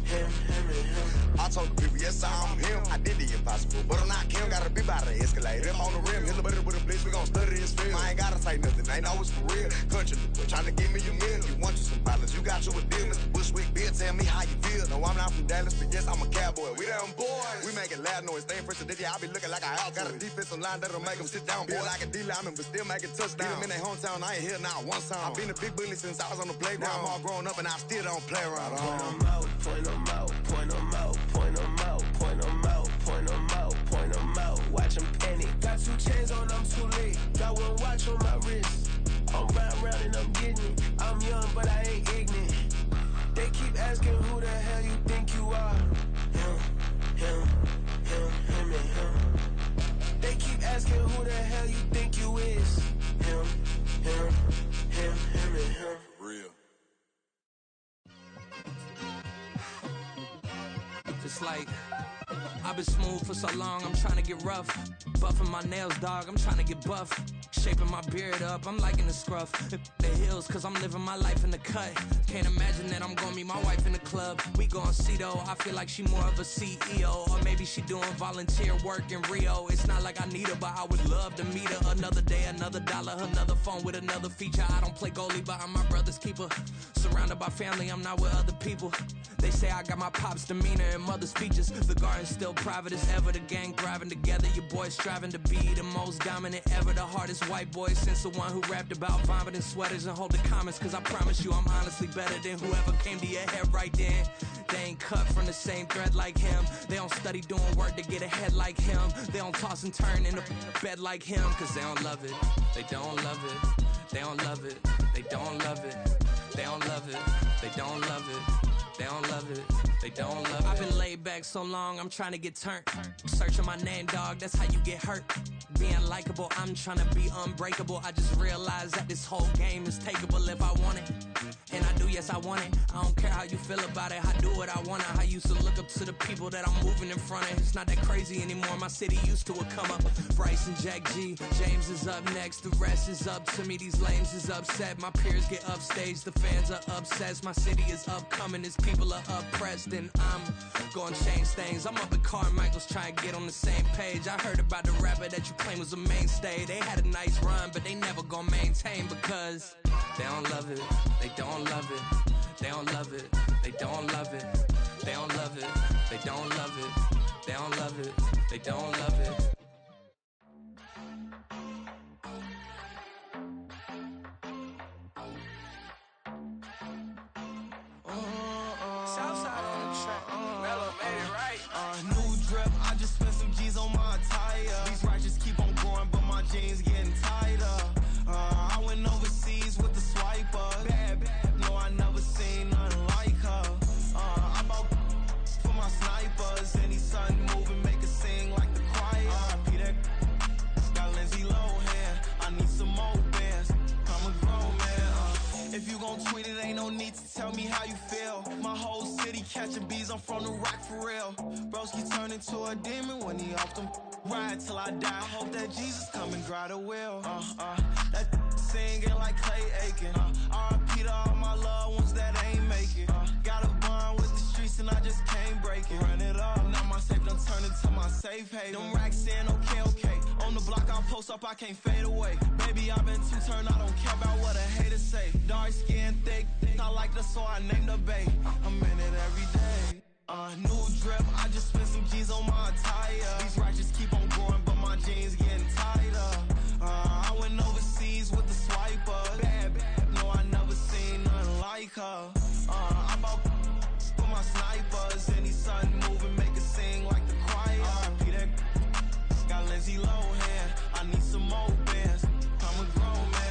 him. I told the people, yes, I'm him. I did the impossible, but I'm not Kim. Gotta be by the escalator. I'm on the rim, hit the better with a blitz. We gon' study this film. I ain't gotta say nothing, ain't always for real. Country, trying to give me a meal. You want you some violence, you got you a deal. Mr. Bushwick, Bill, tell me how you feel. No, I'm not from Dallas, but yes, I'm a cowboy. We them boys. We making loud noise, staying fresh to this year. I be looking like a house. Got a defensive line that'll make them sit down. Feel like a D-lineman, but still making touchdowns. Get them in their hometown, I ain't here now one time. I've been a big bully since I was on the playground. I'm all grown up and I still don't play around. Point 'em out, point 'em out, point 'em out, point 'em out, point 'em out, point 'em out, point 'em out. Watch 'em panic. Got 2 chains on, I'm too late. Got 1 watch on my wrist. I'm round and I'm getting it. I'm young, but I ain't ignorant. They keep asking who the hell you think you are. Him and him. They keep asking who the hell you think you is. Him and him. Real. It's like I've been smooth for so long, I'm trying to get rough. Buffing my nails, dog, I'm trying to get buff. Shaping my beard up, I'm liking the scruff. The hills, cause I'm living my life in the cut. Can't imagine that I'm gonna meet my wife in the club. We gon' see though, I feel like she more of a CEO. Or maybe she doing volunteer work in Rio. It's not like I need her, but I would love to meet her. Another day, another dollar, another phone with another feature. I don't play goalie, but I'm my brother's keeper. Surrounded by family, I'm not with other people. They say I got my pop's demeanor and mother's features. The garden's still private as ever. The gang thriving together. Your boys striving to be the most dominant ever. The hardest white boy since the one who rapped about vomiting sweaters and holding comments. Cause I promise you I'm honestly better than whoever came to your head right then. They ain't cut from the same thread like him. They don't study doing work to get ahead like him. They don't toss and turn in the bed like him. Cause they don't love it. They don't love it. They don't love it. They don't love it. They don't love it. They don't love it. They don't love it, they don't love it. I've been laid back so long, I'm trying to get turned. Searching my name, dog, that's how you get hurt. Being likable, I'm trying to be unbreakable. I just realized that this whole game is takeable if I want it. And I do, yes, I want it. I don't care how you feel about it, I do what I want. I used to look up to the people that I'm moving in front of. It's not that crazy anymore, my city used to it come up. Bryce and Jack G, James is up next. The rest is up to me, these lames is upset. My peers get upstaged, the fans are obsessed. My city is upcoming, it's people are oppressed, and I'm gonna change things. I'm up at Carmichael's trying to get on the same page. I heard about the rapper that you claim was a mainstay. They had a nice run, but they never gonna maintain because they don't love it. They don't love it. They don't love it. They don't love it. They don't love it. They don't love it. They don't love it. They don't love it. Southside on the track. Mellow made it right. New drip, I just spent some G's on my attire. These righteous keep on going, but my jeans getting tighter. I went overseas with the swiper. Bad, bad, no, I never seen nothing like her. I bought for my snipers. Any son moving, make it sing like the choir. Peter got Lindsay Lohan. I need some more bands. I'm a grown man. If you gon' tweet it, ain't no need to tell me how you feel. My whole city catching bees, I'm from the rock for real. Broski turn into a demon when he off them. Ride till I die. I hope that Jesus come and grind the wheel. That singing like Clay Aiken. R.I.P. to all my loved ones that ain't make it. Got a bond with the streets and I just can't break it. Run it up, now my safe done turned into my safe haven. Them racks in, okay. On the block I post up, I can't fade away. Baby, I've been too turned, I don't care about what a hater say. Dark skin, thick, I like the so I named the bay. I'm in it every day. New drip, I just spent some G's on my attire. These righteous keep on going, but my jeans getting tighter. I went overseas with the swiper. Bad, bad, no, I never seen nothing like her. I bought for my snipers. Any son moving, make it sing like the choir. Peter got Lindsay Lohan. I need some more bands. I'm a grown man.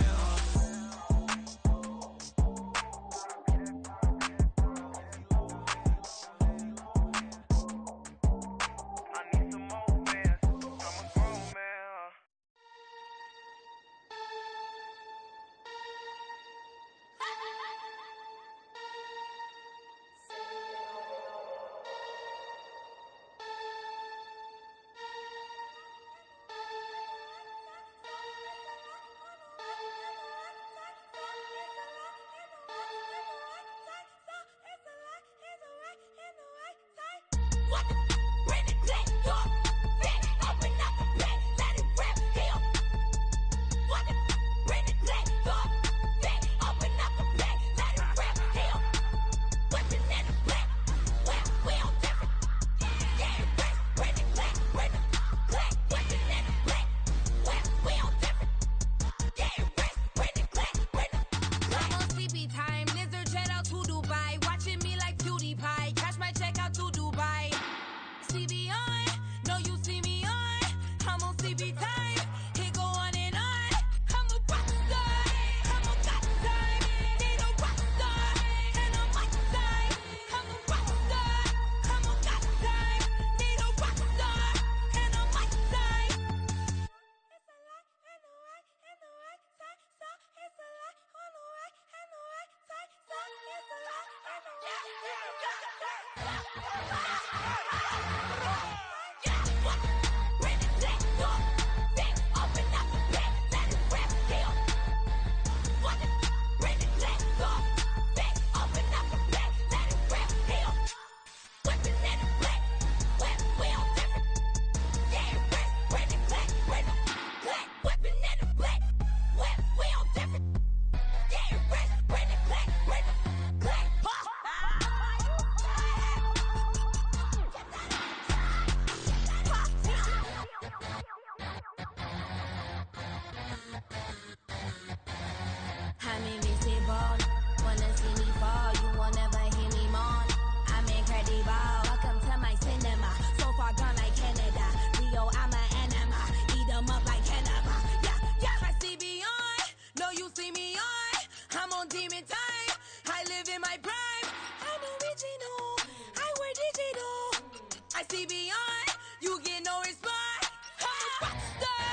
see beyond. You get no response. I'm a rock star.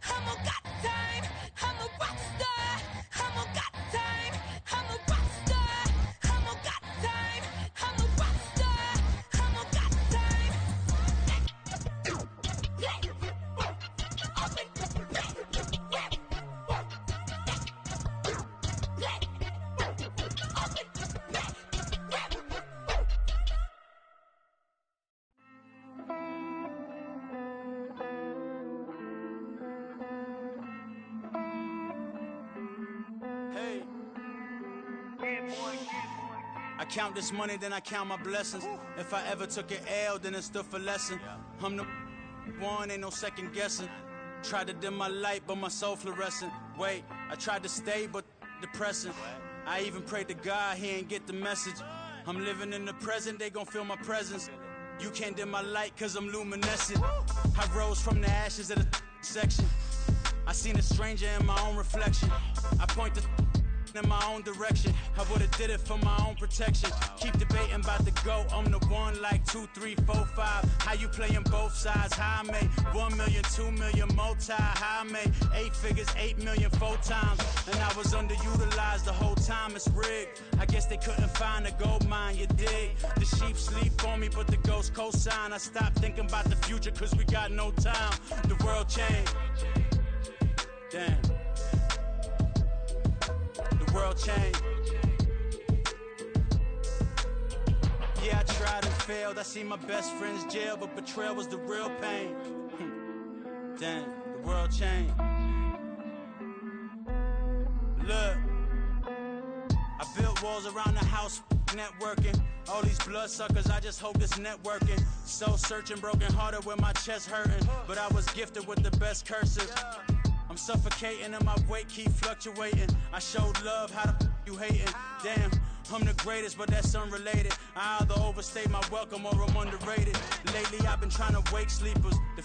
I'm a got time. I'm a rock star. I'm a got time. I'm a rock star. I'm a got time. I'm a rock star. I'm a got time. Hey. I count this money, then I count my blessings. If I ever took an L, then it stood for lesson. I'm the one, ain't no second guessing. Tried to dim my light, but my soul fluorescent. Wait, I tried to stay, but depressing. I even prayed to God, he ain't get the message. I'm living in the present, they gon' feel my presence. You can't dim my light, cause I'm luminescent. I rose from the ashes of the section. I seen a stranger in my own reflection. I point the in my own direction. I would've did it for my own protection. Keep debating about the GOAT. I'm the one like 2, 3, 4, 5. How you playing both sides? How I made 1 million, 2 million, multi. How I made 8 figures, 8 million 4 times. And I was underutilized the whole time. It's rigged. I guess they couldn't find a gold mine, you dig? The sheep sleep on me, but the ghost cosign. I stopped thinking about the future cause we got no time. The world changed. Damn. The world changed. Yeah, I tried and failed. I seen my best friends jail, but betrayal was the real pain. Damn, the world changed. Look, I built walls around the house, networking. All these bloodsuckers, I just hope this networking. Soul searching, broken hearted with my chest hurting. But I was gifted with the best cursive. I'm suffocating and my weight keep fluctuating. I showed love, how the you hating? Damn, I'm the greatest, but that's unrelated. I either overstay my welcome or I'm underrated. Lately I've been trying to wake sleepers. The